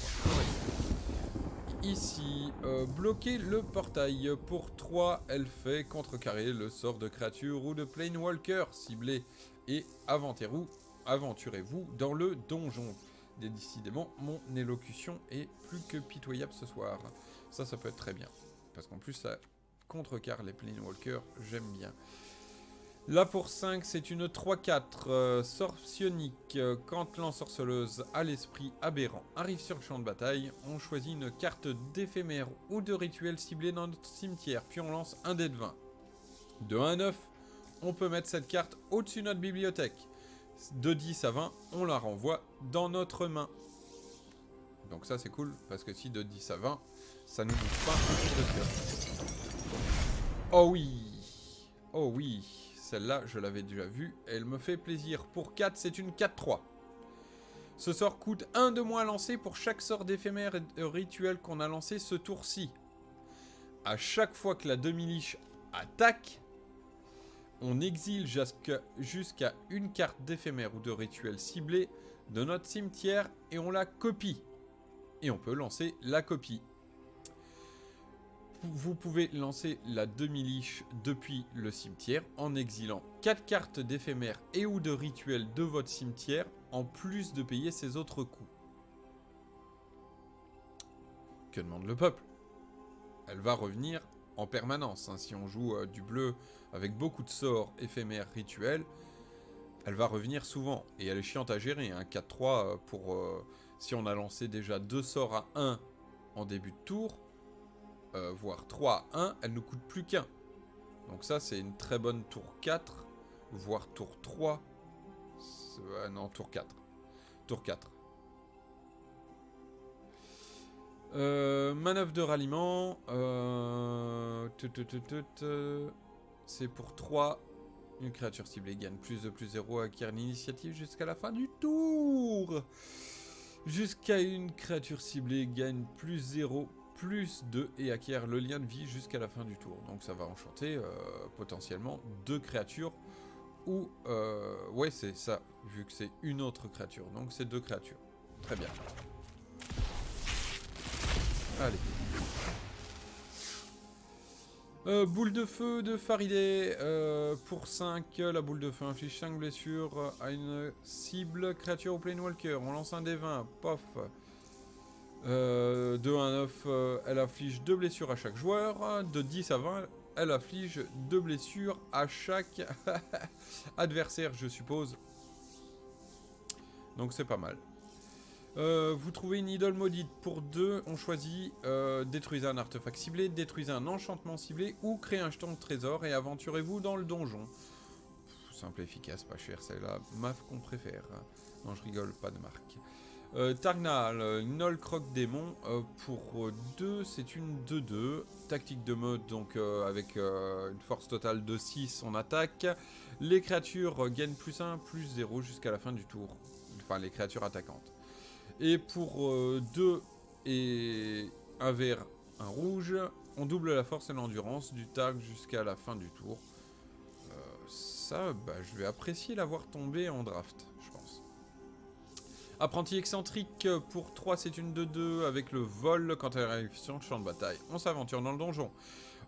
Ici, bloquer le portail. Pour 3, elle fait contrecarrer le sort de créature ou de planewalker ciblé. Et aventurez-vous dans le donjon. Décidément, mon élocution est plus que pitoyable ce soir. Ça peut être très bien. Parce qu'en plus, ça contrecarre les planewalkers, j'aime bien. Là pour 5, c'est une 3-4 sort psionique. Quand l'ensorceleuse à l'esprit aberrant arrive sur le champ de bataille, on choisit une carte d'éphémère ou de rituel ciblé dans notre cimetière, puis on lance un dé de 20. De 1 à 9, on peut mettre cette carte au-dessus de notre bibliothèque. De 10 à 20, on la renvoie dans notre main. Donc ça c'est cool, parce que si de 10 à 20, ça nous bouge pas un tour de cœur. Oh oui! Oh oui! Celle-là, je l'avais déjà vue, elle me fait plaisir. Pour 4, c'est une 4-3. Ce sort coûte 1 de moins à lancer pour chaque sort d'éphémère et de rituel qu'on a lancé ce tour-ci. À chaque fois que la demi-liche attaque, on exile jusqu'à une carte d'éphémère ou de rituel ciblé de notre cimetière et on la copie. Et on peut lancer la copie. Vous pouvez lancer la demi-liche depuis le cimetière en exilant 4 cartes d'éphémère et ou de rituel de votre cimetière en plus de payer ses autres coûts. Que demande le peuple? Elle va revenir en permanence. Si on joue du bleu avec beaucoup de sorts éphémères rituels, elle va revenir souvent. Et elle est chiante à gérer. 4-3 pour... si on a lancé déjà 2 sorts à 1 en début de tour, voire 3 à 1, elle ne coûte plus qu'un. Donc ça, c'est une très bonne tour 4, voire tour 3. Non, tour 4. Tour 4. Manœuvre de ralliement. C'est pour 3. Une créature ciblée gagne plus de plus 0 acquiert l'initiative jusqu'à la fin du tour. Jusqu'à une créature ciblée gagne plus 0, plus 2 et acquiert le lien de vie jusqu'à la fin du tour. Donc ça va enchanter potentiellement 2 créatures. Ou... ouais, c'est ça, vu que c'est une autre créature. Donc c'est 2 créatures. Très bien. Allez. Boule de feu de Farideh. Pour 5, la boule de feu inflige 5 blessures à une cible, créature ou planewalker. On lance un D20, pof. De 1 à 9, elle inflige 2 blessures à chaque joueur. De 10 à 20, elle inflige 2 blessures à chaque adversaire, je suppose. Donc c'est pas mal. Vous trouvez une idole maudite. Pour 2, on choisit détruisez un artefact ciblé, détruisez un enchantement ciblé ou créez un jeton de trésor et aventurez-vous dans le donjon. simple, efficace, pas cher, c'est la MAF qu'on préfère. Non, je rigole, pas de marque. Targnal, Gnoll Croc Démon, pour 2, c'est une 2-2. Tactique de mode, donc avec une force totale de 6, on attaque. Les créatures gagnent plus 1, plus 0 jusqu'à la fin du tour. Enfin, les créatures attaquantes. Et pour 2 et un vert, un rouge, on double la force et l'endurance du tag jusqu'à la fin du tour. Ça, je vais apprécier l'avoir tombé en draft, je pense. Apprenti excentrique, pour 3, c'est une 2-2 avec le vol quand elle arrive sur le champ de bataille. On s'aventure dans le donjon.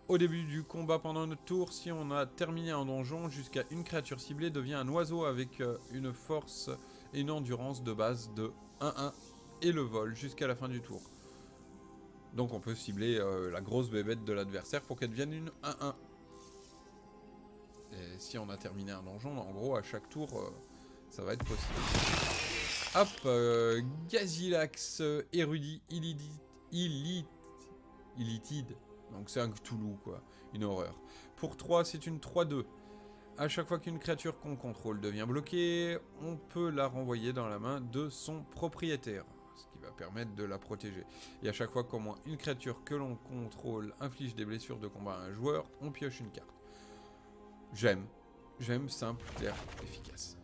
Au début du combat pendant notre tour, si on a terminé un donjon, jusqu'à une créature ciblée devient un oiseau avec une force et une endurance de base de 1-1 et le vol jusqu'à la fin du tour. Donc on peut cibler la grosse bébête de l'adversaire pour qu'elle devienne une 1-1. Et si on a terminé un donjon, en gros, à chaque tour, ça va être possible. Hop, Gazilax, érudit, illitide. Donc c'est un Cthulhu, quoi. Une horreur. Pour 3, c'est une 3-2. À chaque fois qu'une créature qu'on contrôle devient bloquée, on peut la renvoyer dans la main de son propriétaire, ce qui va permettre de la protéger. Et à chaque fois qu'au moins une créature que l'on contrôle inflige des blessures de combat à un joueur, on pioche une carte. J'aime, simple, clair, efficace.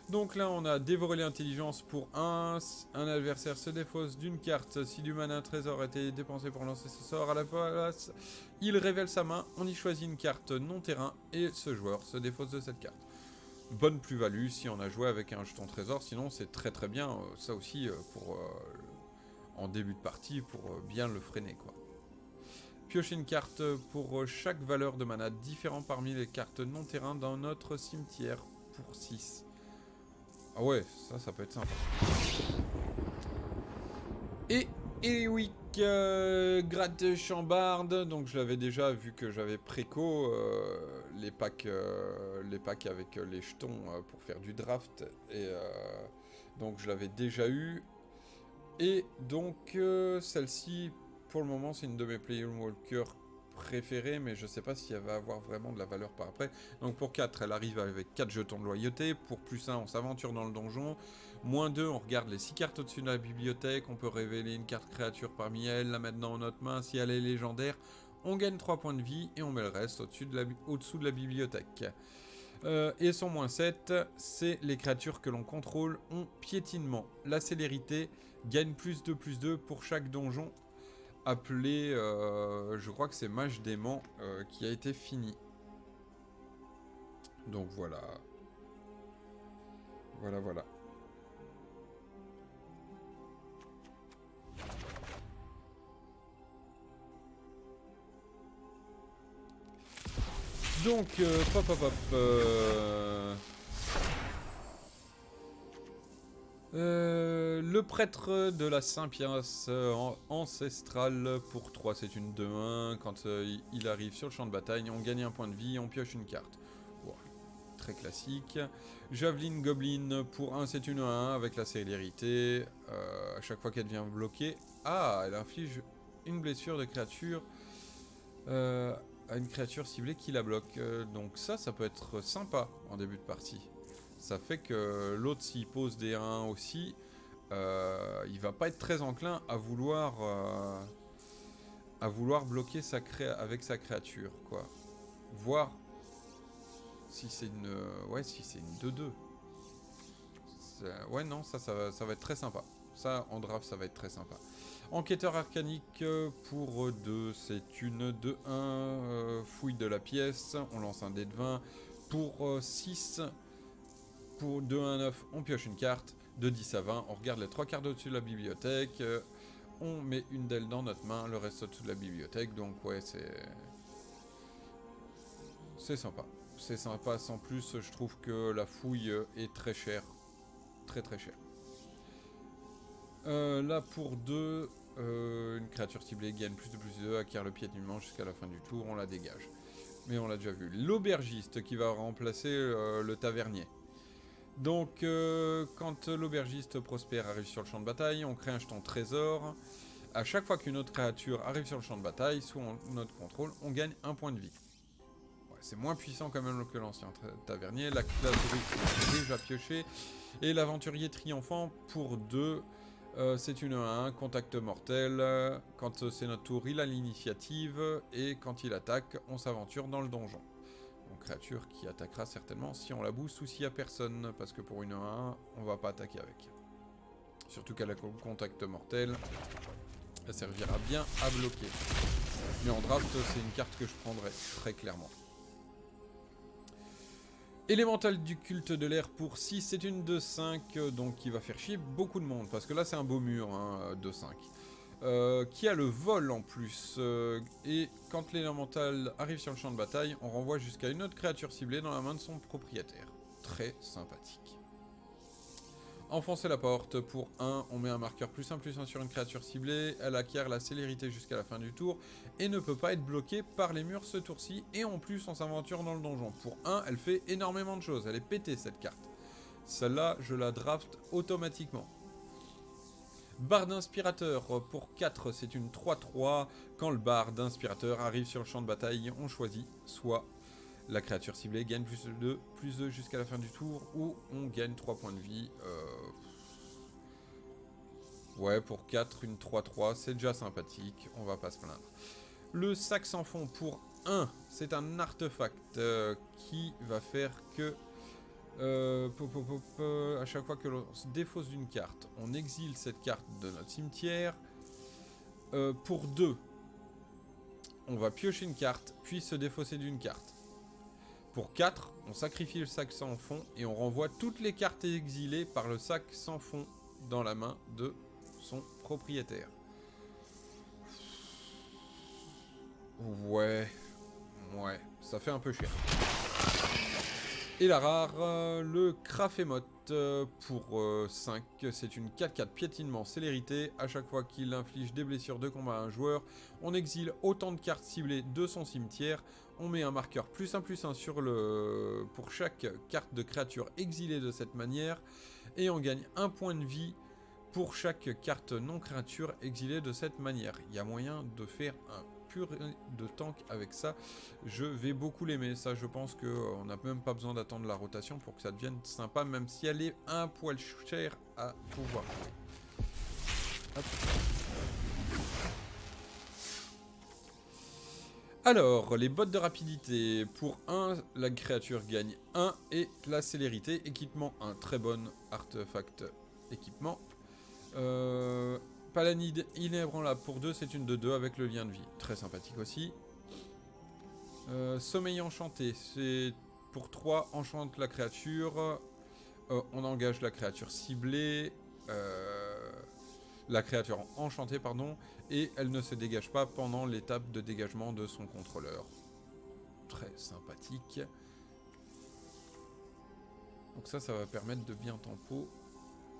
Donc là, on a dévoré l'intelligence pour 1. Un adversaire se défausse d'une carte. Si du mana trésor a été dépensé pour lancer ce sort à la place, il révèle sa main. On y choisit une carte non terrain et ce joueur se défausse de cette carte. Bonne plus-value si on a joué avec un jeton trésor. Sinon, c'est très très bien. Ça aussi, en début de partie, pour bien le freiner, quoi. Piocher une carte pour chaque valeur de mana différent parmi les cartes non terrain dans notre cimetière pour 6. Ah ouais, ça peut être sympa. Et Eliwick, gratte chambarde. Donc je l'avais déjà vu que j'avais préco les packs avec les jetons pour faire du draft. Et donc je l'avais déjà eu. Et donc celle-ci, pour le moment, c'est une de mes Planeswalkers préférée, mais je sais pas si elle va avoir vraiment de la valeur par après. Donc pour 4, elle arrive avec 4 jetons de loyauté. Pour plus 1, on s'aventure dans le donjon. Moins 2, on regarde les 6 cartes au-dessus de la bibliothèque. On peut révéler une carte créature parmi elles, la mettre dans notre main. Si elle est légendaire, on gagne 3 points de vie et on met le reste au-dessous de la bibliothèque. Et son moins 7, c'est les créatures que l'on contrôle ont piétinement. La célérité gagne plus 2 pour chaque donjon. Appelé, je crois que c'est Mage Dément qui a été fini. Donc voilà. Voilà. Donc, le prêtre de la Saint-Pias ancestrale pour 3, c'est une 2-1. Quand il arrive sur le champ de bataille, on gagne un point de vie, on pioche une carte. Wow, très classique. Javelin Goblin pour 1, c'est une 1 avec la célérité. À chaque fois qu'elle devient bloquée, elle inflige une blessure de créature à une créature ciblée qui la bloque. Donc ça peut être sympa en début de partie. Ça fait que l'autre, s'il pose des 1 aussi, il va pas être très enclin à vouloir bloquer avec sa créature, quoi. Voir si c'est une 2-2. Ouais, non, ça va être très sympa. Ça, en draft, ça va être très sympa. Enquêteur arcanique pour 2, c'est une 2-1. Fouille de la pièce, on lance un dé de 20. Pour 6... Pour 2 à 9, on pioche une carte. De 10 à 20, on regarde les 3 cartes au-dessus de la bibliothèque. On met une d'elles dans notre main, le reste au-dessus de la bibliothèque. Donc ouais, c'est sympa. C'est sympa, sans plus, je trouve que la fouille est très chère. Très très chère. Là pour 2, une créature ciblée gagne plus 2, acquiert le piétinement jusqu'à la fin du tour, on la dégage. Mais on l'a déjà vu. L'aubergiste qui va remplacer le tavernier. Donc, quand l'aubergiste prospère arrive sur le champ de bataille, on crée un jeton trésor. À chaque fois qu'une autre créature arrive sur le champ de bataille, sous notre contrôle, on gagne 1 point de vie. Ouais, c'est moins puissant quand même que l'ancien tavernier. La classe druide est déjà piochée. Et l'aventurier triomphant pour 2, c'est une 1, contact mortel. Quand c'est notre tour, il a l'initiative. Et quand il attaque, on s'aventure dans le donjon. Donc créature qui attaquera certainement si on la booste ou s'il n'y a personne. Parce que pour une 1, on va pas attaquer avec. Surtout qu'elle a contact mortel. Elle servira bien à bloquer. Mais en draft, c'est une carte que je prendrai très clairement. Élémental du culte de l'air pour 6, c'est une 2-5, donc qui va faire chier beaucoup de monde. Parce que là, c'est un beau mur, hein, 2-5. Qui a le vol en plus. Et quand l'élémental arrive sur le champ de bataille, on renvoie jusqu'à une autre créature ciblée dans la main de son propriétaire. Très sympathique. Enfoncer la porte pour 1, on met un marqueur +1/+1 sur une créature ciblée, elle acquiert la célérité jusqu'à la fin du tour et ne peut pas être bloquée par les murs ce tour-ci, et en plus on s'aventure dans le donjon. Pour 1, elle fait énormément de choses, elle est pétée cette carte. Celle-là, je la draft automatiquement. Barde inspirateur pour 4, c'est une 3-3. Quand le barde inspirateur arrive sur le champ de bataille, on choisit soit la créature ciblée gagne +2 jusqu'à la fin du tour, ou on gagne 3 points de vie. Ouais, pour 4, une 3-3, c'est déjà sympathique, on va pas se plaindre. Le sac sans fond pour 1, c'est un artefact qui va faire que à chaque fois que l'on se défausse d'une carte, on exile cette carte de notre cimetière. Pour 2, on va piocher une carte, puis se défausser d'une carte. Pour 4, on sacrifie le sac sans fond et on renvoie toutes les cartes exilées par le sac sans fond dans la main de son propriétaire. Ouais, ça fait un peu cher. Et la rare, le Crafémote pour 5, c'est une 4-4 piétinement célérité. À chaque fois qu'il inflige des blessures de combat à un joueur, on exile autant de cartes ciblées de son cimetière. On met un marqueur +1/+1 sur pour chaque carte de créature exilée de cette manière. Et on gagne 1 point de vie pour chaque carte non-créature exilée de cette manière. Il y a moyen de faire un pur de tank avec ça. Je vais beaucoup l'aimer. Ça, je pense qu'on n'a même pas besoin d'attendre la rotation pour que ça devienne sympa, même si elle est un poil chère à pouvoir. Hop. Alors, les bottes de rapidité. Pour 1, la créature gagne 1 et la célérité. Équipement, un très bon artefact équipement. Palanide inébranlable pour 2, c'est une de 2 avec le lien de vie. Très sympathique aussi. Sommeil enchanté, c'est pour 3, enchante la créature. On engage la créature ciblée. La créature enchantée, pardon. Et elle ne se dégage pas pendant l'étape de dégagement de son contrôleur. Très sympathique. Donc ça va permettre de bien tempo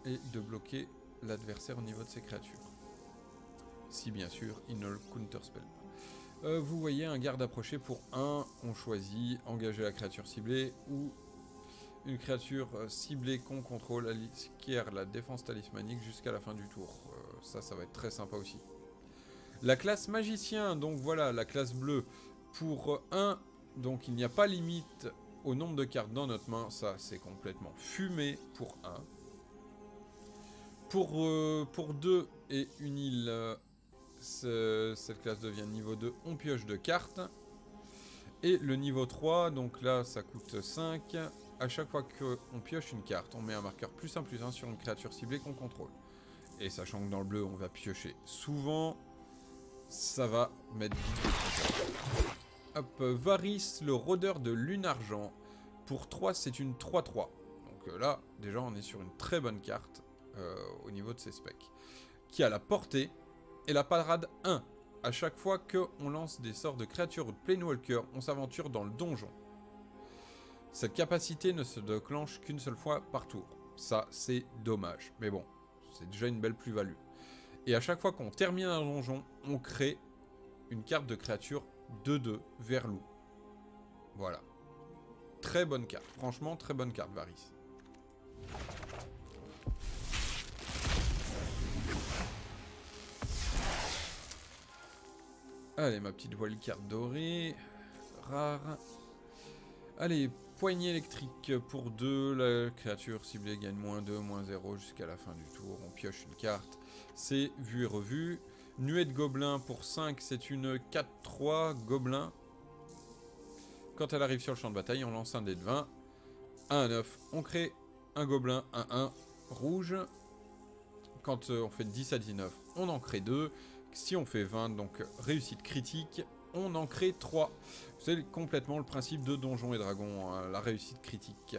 et de bloquer l'adversaire au niveau de ses créatures. Si bien sûr, il ne le counterspell pas. Vous voyez un garde approché pour 1, on choisit engager la créature ciblée ou une créature ciblée qu'on contrôle acquiert la défense talismanique jusqu'à la fin du tour. Ça va être très sympa aussi. La classe magicien, donc voilà, la classe bleue pour 1, donc il n'y a pas limite au nombre de cartes dans notre main, ça c'est complètement fumé pour 1. Pour 2 et une île, cette classe devient niveau 2, on pioche 2 cartes. Et le niveau 3, donc là ça coûte 5. À chaque fois qu'on pioche une carte, on met un marqueur +1/+1 sur une créature ciblée qu'on contrôle. Et sachant que dans le bleu, on va piocher souvent, ça va mettre vite des compteurs. Hop, Varys, le rôdeur de lune argent. Pour 3, c'est une 3-3. Donc là, déjà, on est sur une très bonne carte au niveau de ses specs. Qui a la portée et la parade 1. À chaque fois qu'on lance des sorts de créatures ou de Planewalker, on s'aventure dans le donjon. Cette capacité ne se déclenche qu'une seule fois par tour. Ça, c'est dommage. Mais bon, c'est déjà une belle plus-value. Et à chaque fois qu'on termine un donjon, on crée une carte de créature 2-2 vers loup. Voilà. Très bonne carte. Franchement, très bonne carte, Varys. Allez, ma petite wildcard dorée. Rare. Allez, poignée électrique pour 2. La créature ciblée gagne -2, -0 jusqu'à la fin du tour. On pioche une carte. C'est vu et revu. Nuée de gobelins pour 5. C'est une 4-3 gobelin. Quand elle arrive sur le champ de bataille, on lance un dé de 20. 1 à 9. On crée un gobelin 1-1 rouge. Quand on fait 10 à 19, on en crée 2. Si on fait 20, donc réussite critique, on en crée 3. C'est complètement le principe de Donjons et Dragons, hein, la réussite critique.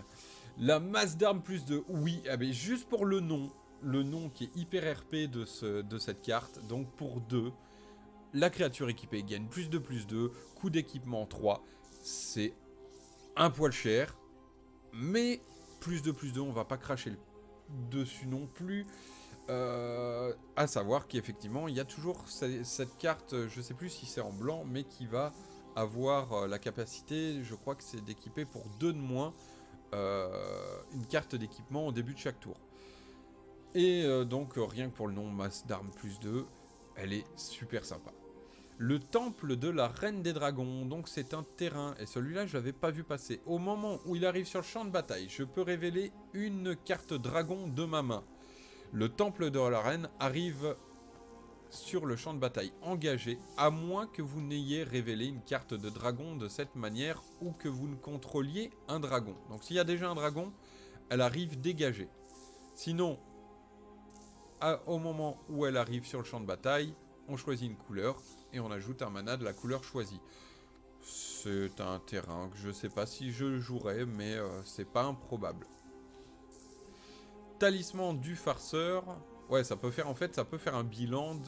La masse d'armes plus 2, oui, ah mais juste pour le nom qui est hyper RP de cette carte, donc pour 2, la créature équipée gagne plus 2, coût d'équipement 3, c'est un poil cher, mais plus 2, on va pas cracher dessus non plus. À savoir qu'effectivement, il y a toujours cette carte, je sais plus si c'est en blanc, mais qui va avoir la capacité, je crois que c'est d'équiper pour 2 de moins une carte d'équipement au début de chaque tour. Et donc, rien que pour le nom, masse d'armes plus 2, elle est super sympa. Le temple de la reine des dragons, donc c'est un terrain, et celui-là je l'avais pas vu passer. Au moment où il arrive sur le champ de bataille, je peux révéler une carte dragon de ma main. Le temple de la reine arrive sur le champ de bataille engagé, à moins que vous n'ayez révélé une carte de dragon de cette manière ou que vous ne contrôliez un dragon. Donc s'il y a déjà un dragon, elle arrive dégagée. Sinon, au moment où elle arrive sur le champ de bataille, on choisit une couleur et on ajoute un mana de la couleur choisie. C'est un terrain que je ne sais pas si je jouerai, mais c'est pas improbable. Talisman du farceur. Ouais, ça peut faire en fait, ça peut faire un biland,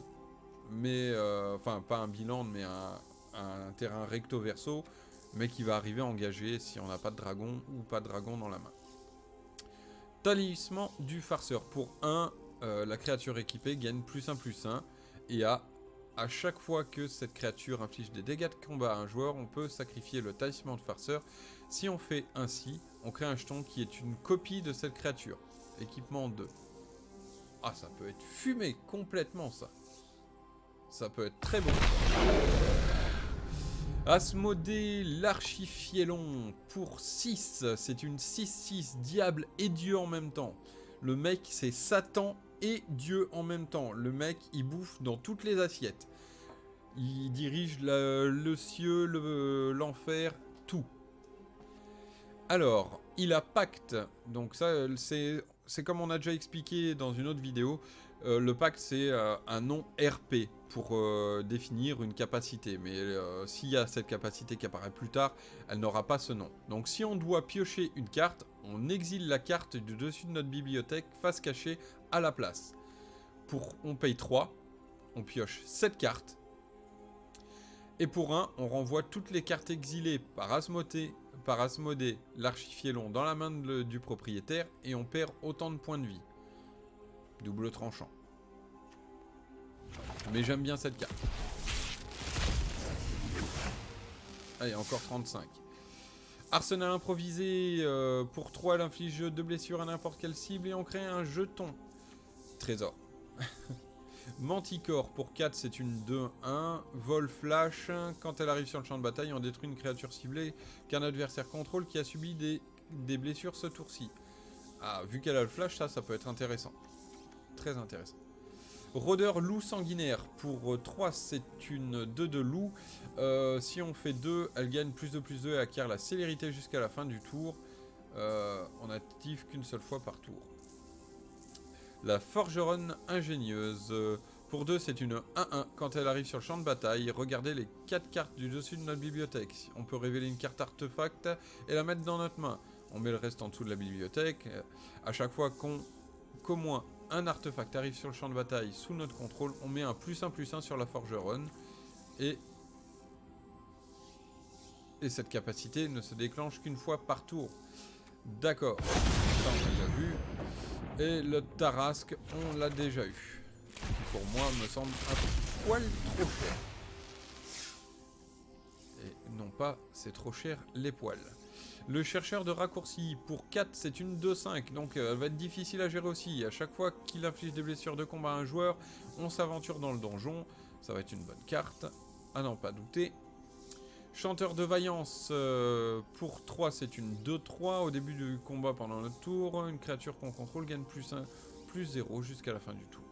mais enfin pas un biland, mais un terrain recto verso, mais qui va arriver engagé si on n'a pas de dragon ou pas de dragon dans la main. Talisman du farceur pour 1, la créature équipée gagne +1/+1 et à chaque fois que cette créature inflige des dégâts de combat à un joueur, on peut sacrifier le talisman de farceur. Si on fait ainsi, on crée un jeton qui est une copie de cette créature. Équipement 2. Ah, ça peut être fumé complètement, ça. Ça peut être très bon. Asmodée, l'archifiélon pour 6. C'est une 6-6, diable et dieu en même temps. Le mec, c'est Satan et Dieu en même temps. Le mec, il bouffe dans toutes les assiettes. Il dirige le ciel, l'enfer, tout. Alors, il a pacte. Donc ça, c'est comme on a déjà expliqué dans une autre vidéo. Le pacte, c'est un nom RP pour définir une capacité. Mais s'il y a cette capacité qui apparaît plus tard, elle n'aura pas ce nom. Donc si on doit piocher une carte, on exile la carte du dessus de notre bibliothèque face cachée à la place. On paye 3, on pioche 7 cartes. Et pour 1, on renvoie toutes les cartes exilées par Asmodée, l'archifiélon dans la main du propriétaire et on perd autant de points de vie. Double tranchant. Mais j'aime bien cette carte. Allez, encore 35. Arsenal improvisé, pour 3, elle inflige 2 blessures à n'importe quelle cible et on crée un jeton. Trésor. Manticore pour 4, c'est une 2-1. Vol flash, quand elle arrive sur le champ de bataille, on détruit une créature ciblée qu'un adversaire contrôle qui a subi des blessures ce tour-ci. Ah, vu qu'elle a le flash, ça peut être intéressant. Très intéressant. Rôdeur loup sanguinaire pour 3, c'est une 2 de loup. Si on fait 2, elle gagne +2/+2 et acquiert la célérité jusqu'à la fin du tour. On n'active qu'une seule fois par tour. La forgeronne ingénieuse. Pour 2, c'est une 1-1. Quand elle arrive sur le champ de bataille, regardez les 4 cartes du dessus de notre bibliothèque. On peut révéler une carte artefact et la mettre dans notre main. On met le reste en dessous de la bibliothèque. À chaque fois qu'au moins un artefact arrive sur le champ de bataille sous notre contrôle, on met un +1/+1 sur la forgeronne. Et cette capacité ne se déclenche qu'une fois par tour. D'accord. Ça, on l'a déjà vu. Et le Tarasque, on l'a déjà eu. Qui pour moi me semble un poil trop cher. Et non pas, c'est trop cher les poils. Le chercheur de raccourcis, pour 4, c'est une 2-5, donc elle va être difficile à gérer aussi. À chaque fois qu'il inflige des blessures de combat à un joueur, on s'aventure dans le donjon. Ça va être une bonne carte. à n'en pas douter. Chanteur de vaillance, pour 3, c'est une 2-3. Au début du combat pendant le tour, une créature qu'on contrôle gagne plus 1, plus 0 jusqu'à la fin du tour.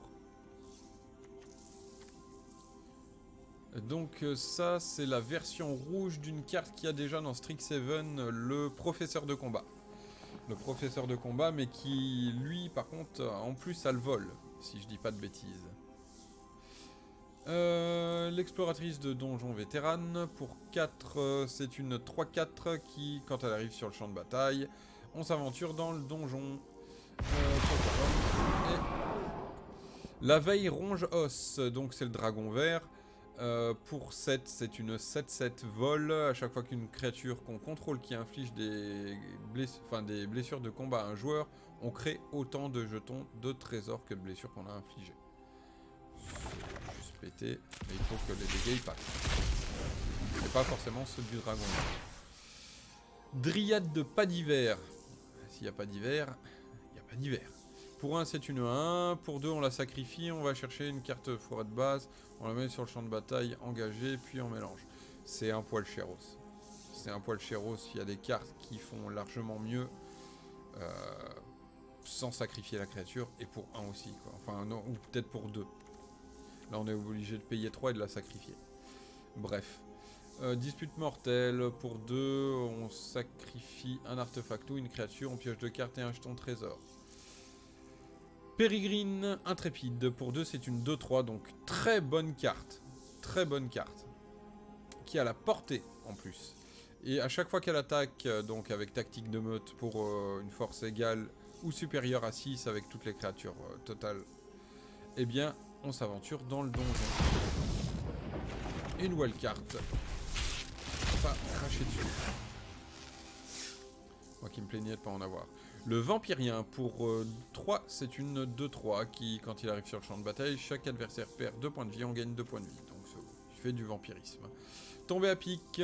Donc ça, c'est la version rouge d'une carte qu'il y a déjà dans Strixhaven, le professeur de combat. Le professeur de combat, mais qui, lui, par contre, en plus, a le vol, si je dis pas de bêtises. L'exploratrice de donjon vétérane, pour 4, c'est une 3-4 qui, quand elle arrive sur le champ de bataille, on s'aventure dans le donjon. Et la veille ronge os, donc c'est le dragon vert. Pour 7, c'est une 7-7 vol. À chaque fois qu'une créature qu'on contrôle qui inflige des blessures de combat à un joueur, on crée autant de jetons de trésors que de blessures qu'on a infligées. Juste pété, mais il faut que les dégâts y passent. Et pas forcément ceux du dragon. Dryade de pas d'hiver. S'il n'y a pas d'hiver, il n'y a pas d'hiver. Pour 1, c'est une 1. Pour 2, on la sacrifie. On va chercher une carte forêt de base. On la met sur le champ de bataille, engagé, puis on mélange. C'est un poil chéros. C'est un poil chéros. Il y a des cartes qui font largement mieux sans sacrifier la créature. Et pour 1 aussi, quoi. Enfin, non, ou peut-être pour 2. Là, on est obligé de payer 3 et de la sacrifier. Bref. Dispute mortelle. Pour 2, on sacrifie un artefact ou une créature. On pioche 2 cartes et un jeton trésor. Pérégrine intrépide. Pour 2, c'est une 2-3. Donc, très bonne carte. Très bonne carte. Qui a la portée, en plus. Et à chaque fois qu'elle attaque, donc avec tactique de meute, pour une force égale ou supérieure à 6 avec toutes les créatures totales, eh bien, on s'aventure dans le donjon. Une nouvelle carte. Pas cracher dessus. Moi qui me plaignais de pas en avoir. Le vampirien, pour 3, c'est une 2-3 qui, quand il arrive sur le champ de bataille, chaque adversaire perd 2 points de vie, on gagne 2 points de vie. Donc il fait du vampirisme. Tombé à pic,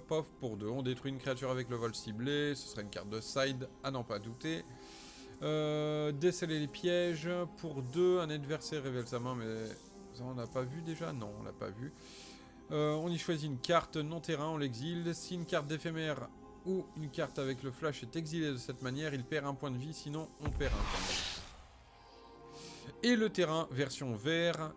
pof, pour 2, on détruit une créature avec le vol ciblé, ce serait une carte de side, à n'en pas douter. Déceler les pièges, pour 2, un adversaire révèle sa main, mais ça on n'a pas vu déjà? Non, on l'a pas vu. On y choisit une carte non terrain, on l'exile. Si une carte d'éphémère ou une carte avec le flash est exilée de cette manière, il perd un point de vie, sinon on perd un point de vie. Et le terrain, version vert.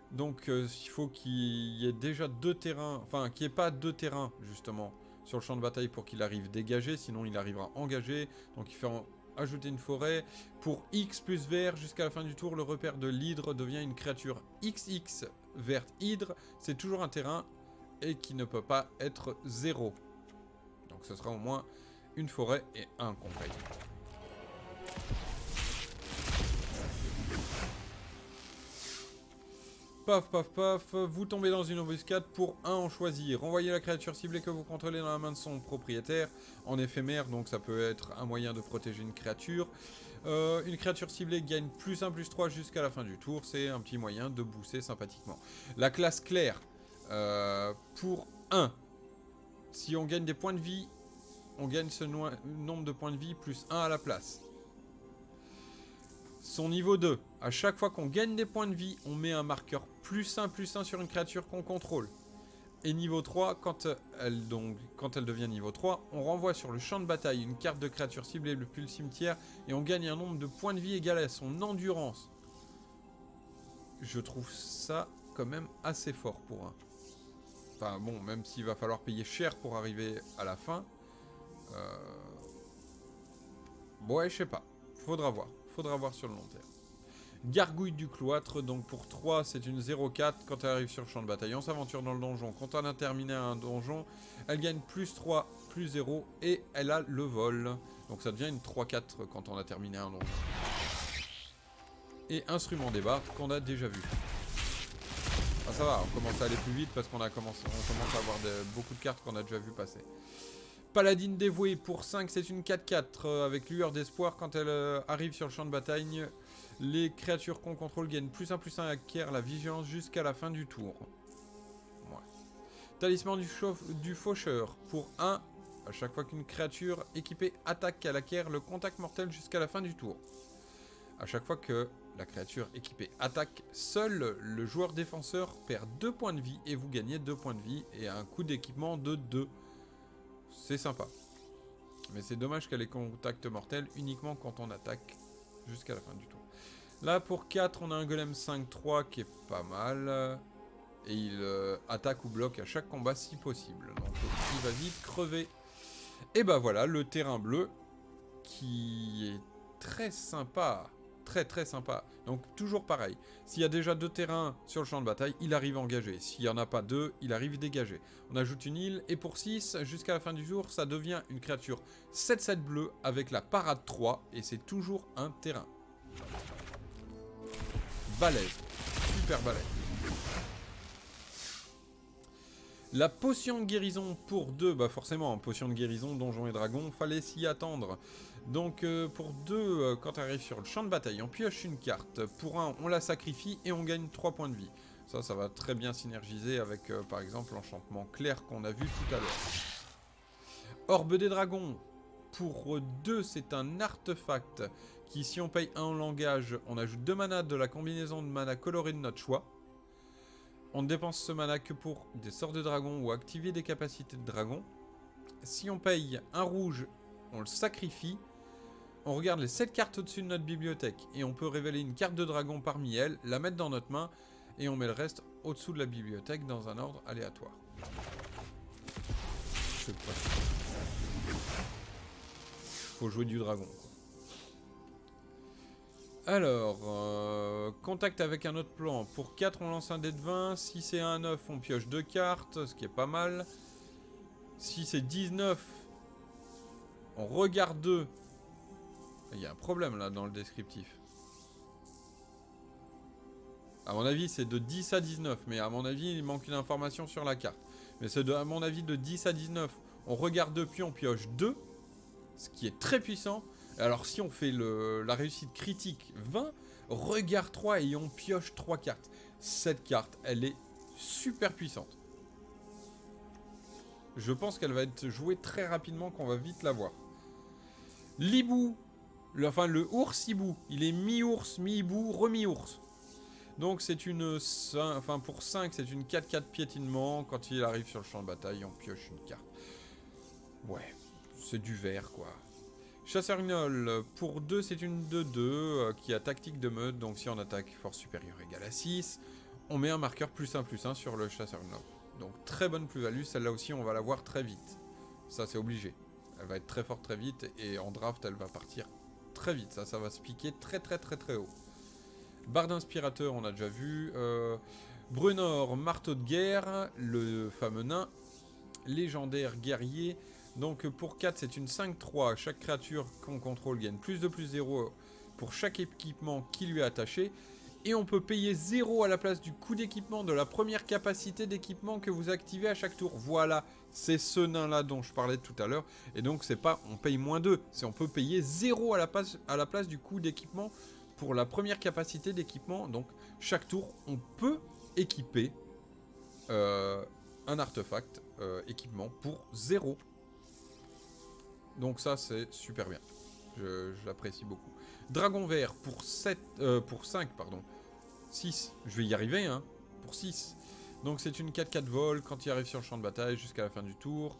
Donc il faut qu'il y ait déjà 2 terrains, enfin qu'il n'y ait pas 2 terrains justement sur le champ de bataille pour qu'il arrive dégagé, sinon il arrivera engagé. Donc il fait ajouter une forêt. Pour X plus vert, jusqu'à la fin du tour, le repère de l'hydre devient une créature XX verte hydre. C'est toujours un terrain et qui ne peut pas être 0. Donc ce sera au moins une forêt et un compagnon. Paf, paf, paf, vous tombez dans une embuscade. Pour 1, on choisit. Renvoyez la créature ciblée que vous contrôlez dans la main de son propriétaire en éphémère, donc ça peut être un moyen de protéger une créature. Une créature ciblée gagne plus 1, plus 3 jusqu'à la fin du tour. C'est un petit moyen de booster sympathiquement. La classe claire, pour 1, si on gagne des points de vie, on gagne ce nombre de points de vie plus 1 à la place. Son niveau 2, à chaque fois qu'on gagne des points de vie, on met un marqueur plus 1 sur une créature qu'on contrôle. Et niveau 3, quand elle devient niveau 3, on renvoie sur le champ de bataille une carte de créature ciblée depuis le cimetière et on gagne un nombre de points de vie égal à son endurance. Je trouve ça quand même assez fort pour un. Enfin bon, même s'il va falloir payer cher pour arriver à la fin. Ouais, je sais pas. Faudra voir sur le long terme. Gargouille du cloître, donc pour 3, c'est une 0-4. Quand elle arrive sur le champ de bataille, on s'aventure dans le donjon. Quand on a terminé un donjon, elle gagne plus 3, plus 0 et elle a le vol. Donc ça devient une 3-4 quand on a terminé un donjon. Et instrument des bardes qu'on a déjà vu. Ah, ça va, on commence à aller plus vite parce qu'on commence à avoir beaucoup de cartes qu'on a déjà vu passer. Paladine dévouée, pour 5, c'est une 4-4 avec lueur d'espoir. Quand elle arrive sur le champ de bataille, les créatures qu'on contrôle gagnent plus 1 et acquièrent la vigilance jusqu'à la fin du tour. Ouais. Talisman du faucheur, pour 1, à chaque fois qu'une créature équipée attaque, elle acquiert le contact mortel jusqu'à la fin du tour. À chaque fois que la créature équipée attaque, seul le joueur défenseur perd 2 points de vie et vous gagnez 2 points de vie et un coût d'équipement de 2. C'est sympa. Mais c'est dommage qu'elle ait contact mortel uniquement quand on attaque jusqu'à la fin du tour. Là pour 4 on a un golem 5-3 qui est pas mal. Et il attaque ou bloque à chaque combat si possible. Donc il va vite crever. Et bah voilà le terrain bleu qui est très sympa. Très très sympa. Donc toujours pareil. S'il y a déjà 2 terrains sur le champ de bataille, il arrive engagé. S'il n'y en a pas 2, il arrive dégagé. On ajoute une île. Et pour 6, jusqu'à la fin du jour, ça devient une créature 7-7 bleu avec la parade 3. Et c'est toujours un terrain. Balèze. Super balèze. La potion de guérison pour 2, bah forcément, potion de guérison, donjon et dragon, fallait s'y attendre. Donc pour 2, quand on arrive sur le champ de bataille, on pioche une carte. Pour 1, on la sacrifie et on gagne 3 points de vie. Ça va très bien synergiser avec, par exemple, l'enchantement clair qu'on a vu tout à l'heure. Orbe des dragons. Pour 2, c'est un artefact qui, si on paye 1 en langage, on ajoute 2 mana de la combinaison de mana colorée de notre choix. On ne dépense ce mana que pour des sorts de dragon ou activer des capacités de dragon. Si on paye un rouge, on le sacrifie. On regarde les 7 cartes au-dessus de notre bibliothèque et on peut révéler une carte de dragon parmi elles, la mettre dans notre main et on met le reste au-dessous de la bibliothèque dans un ordre aléatoire. Faut jouer du dragon. Alors, contact avec un autre plan. Pour 4, on lance un dé de 20. Si c'est un 9, on pioche 2 cartes, ce qui est pas mal. Si c'est 19, on regarde 2. Il y a un problème là dans le descriptif. À mon avis, c'est de 10 à 19. Mais à mon avis, il manque une information sur la carte. Mais c'est à mon avis de 10 à 19. On regarde 2 puis on pioche 2. Ce qui est très puissant. Alors si on fait la réussite critique 20, regard 3 et on pioche 3 cartes. Cette carte, elle est super puissante. Je pense qu'elle va être jouée très rapidement, qu'on va vite la voir. L'hibou, le ours-hibou, il est mi-ours, mi-hibou, remi-ours. Donc c'est une... Enfin pour 5, c'est une 4-4 piétinement. Quand il arrive sur le champ de bataille, on pioche une carte. Ouais, c'est du vert quoi. Chasseur Gnoll, pour 2, c'est une 2-2 qui a tactique de meute. Donc si on attaque force supérieure égale à 6, on met un marqueur +1/+1 sur le Chasseur Gnoll. Donc très bonne plus-value, celle-là aussi on va la voir très vite. Ça c'est obligé. Elle va être très forte très vite et en draft elle va partir très vite. Ça va se piquer très haut. Barde inspirateur, on a déjà vu. Brunor, marteau de guerre, le fameux nain. Légendaire guerrier. Donc pour 4, c'est une 5-3. Chaque créature qu'on contrôle gagne +2/+0 pour chaque équipement qui lui est attaché. Et on peut payer 0 à la place du coût d'équipement de la première capacité d'équipement que vous activez à chaque tour. Voilà, c'est ce nain-là dont je parlais tout à l'heure. Et donc c'est pas on paye -2, c'est on peut payer 0 à la place du coût d'équipement pour la première capacité d'équipement. Donc chaque tour, on peut équiper un artefact équipement pour 0. Donc ça c'est super bien. Je l'apprécie beaucoup. Dragon vert pour 5 pardon. 6. Je vais y arriver hein. Pour 6. Donc c'est une 4-4 vol quand il arrive sur le champ de bataille jusqu'à la fin du tour.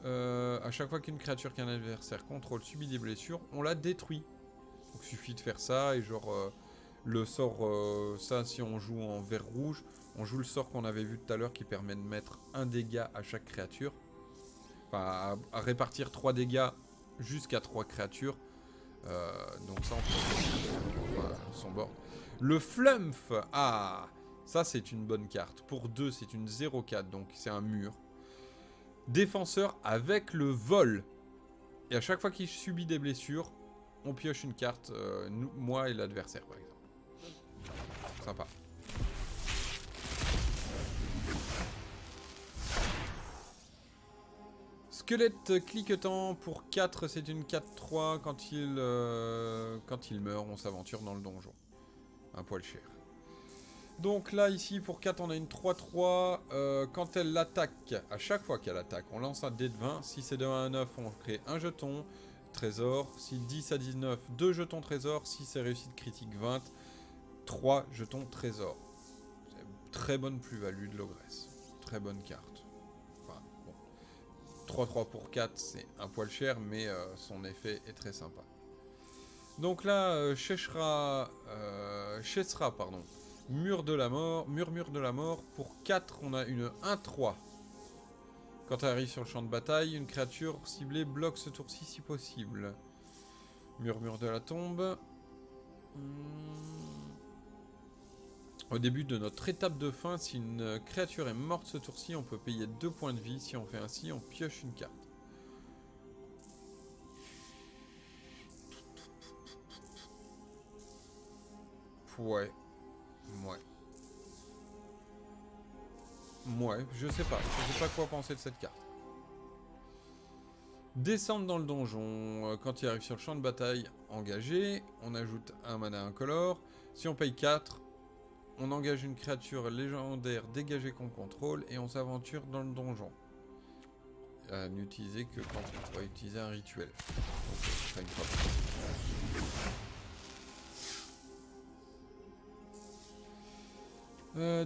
À chaque fois qu'une créature qu'un adversaire contrôle subit des blessures, on la détruit. Donc il suffit de faire ça et genre le sort ça si on joue en vert rouge, on joue le sort qu'on avait vu tout à l'heure qui permet de mettre un dégât à chaque créature. Enfin, à répartir 3 dégâts jusqu'à 3 créatures. Donc ça, on peut son bord. Le Flumph. Ah, ça, c'est une bonne carte. Pour 2, c'est une 0-4. Donc, c'est un mur. Défenseur avec le vol. Et à chaque fois qu'il subit des blessures, on pioche une carte. Moi et l'adversaire, par exemple. Sympa. Squelette cliquetant pour 4, c'est une 4-3. Quand il meurt, on s'aventure dans le donjon. Un poil cher. Donc là, ici, pour 4, on a une 3-3. Quand elle l'attaque, à chaque fois qu'elle attaque, on lance un dé de 20. Si c'est de 1 à 9, on crée un jeton. Trésor. Si 10 à 19, 2 jetons trésor. Si c'est réussite critique 20, 3 jetons trésor. C'est une très bonne plus-value de l'ogresse. Très bonne carte. Enfin, bon. 3-3 pour 4, c'est un poil cher, mais son effet est très sympa. Donc là, Chessra, pardon. Murmure de la mort. Pour 4, on a une 1-3. Quand elle arrive sur le champ de bataille, une créature ciblée bloque ce tour-ci si possible. Murmure de la tombe. Au début de notre étape de fin, si une créature est morte ce tour-ci, on peut payer 2 points de vie. Si on fait ainsi, on pioche une carte. Ouais. Je sais pas. Je sais pas quoi penser de cette carte. Descendre dans le donjon. Quand il arrive sur le champ de bataille, engagé. On ajoute un mana incolore. Si on paye 4, on engage une créature légendaire dégagée qu'on contrôle et on s'aventure dans le donjon. N'utiliser que quand on va utiliser un rituel. Donc, une fois.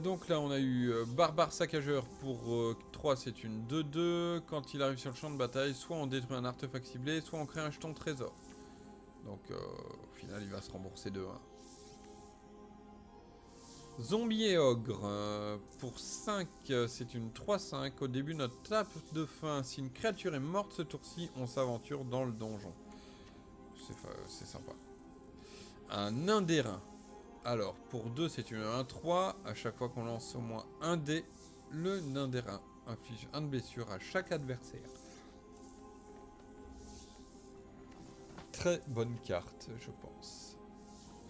Donc là on a eu Barbare Saccageur pour 3, c'est une 2-2. Quand il arrive sur le champ de bataille, soit on détruit un artefact ciblé, soit on crée un jeton trésor. Donc au final il va se rembourser de 1. Zombie et Ogre, pour 5, c'est une 3-5. Au début de notre étape de fin, si une créature est morte ce tour-ci, on s'aventure dans le donjon. C'est sympa. Un nain d'airain. Alors, pour 2, c'est une 1-3. À chaque fois qu'on lance au moins un dé, le nain d'airain inflige 1 de blessure à chaque adversaire. Très bonne carte, je pense.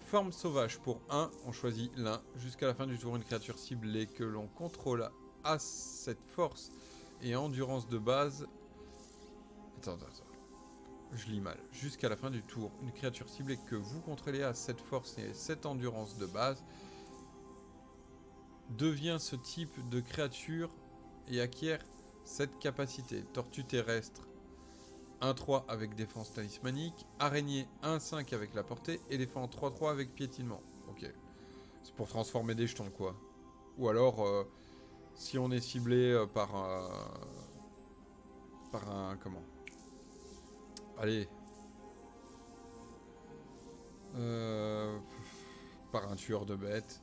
Forme sauvage pour 1, on choisit l'un. Jusqu'à la fin du tour, une créature ciblée que l'on contrôle a cette force et endurance de base. Attends. Je lis mal. Jusqu'à la fin du tour, une créature ciblée que vous contrôlez a cette force et cette endurance de base devient ce type de créature et acquiert cette capacité. Tortue terrestre 1-3 avec défense talismanique, araignée 1-5 avec la portée, éléphant 3-3 avec piétinement. Ok. C'est pour transformer des jetons quoi. Ou alors si on est ciblé par un comment. Allez. Par un tueur de bêtes.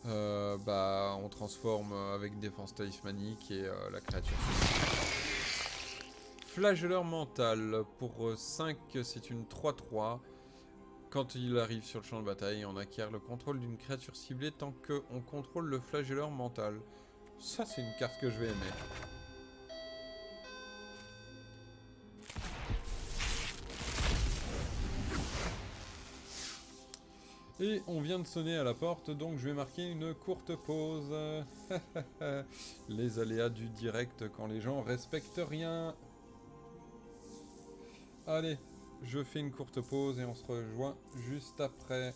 On transforme avec défense talismanique et la créature. Flagelleur mental. Pour 5, c'est une 3-3. Quand il arrive sur le champ de bataille, on acquiert le contrôle d'une créature ciblée tant qu'on contrôle le flagelleur mental. Ça, c'est une carte que je vais aimer. Et on vient de sonner à la porte, donc je vais marquer une courte pause. Les aléas du direct quand les gens respectent rien. Allez, je fais une courte pause et on se rejoint juste après.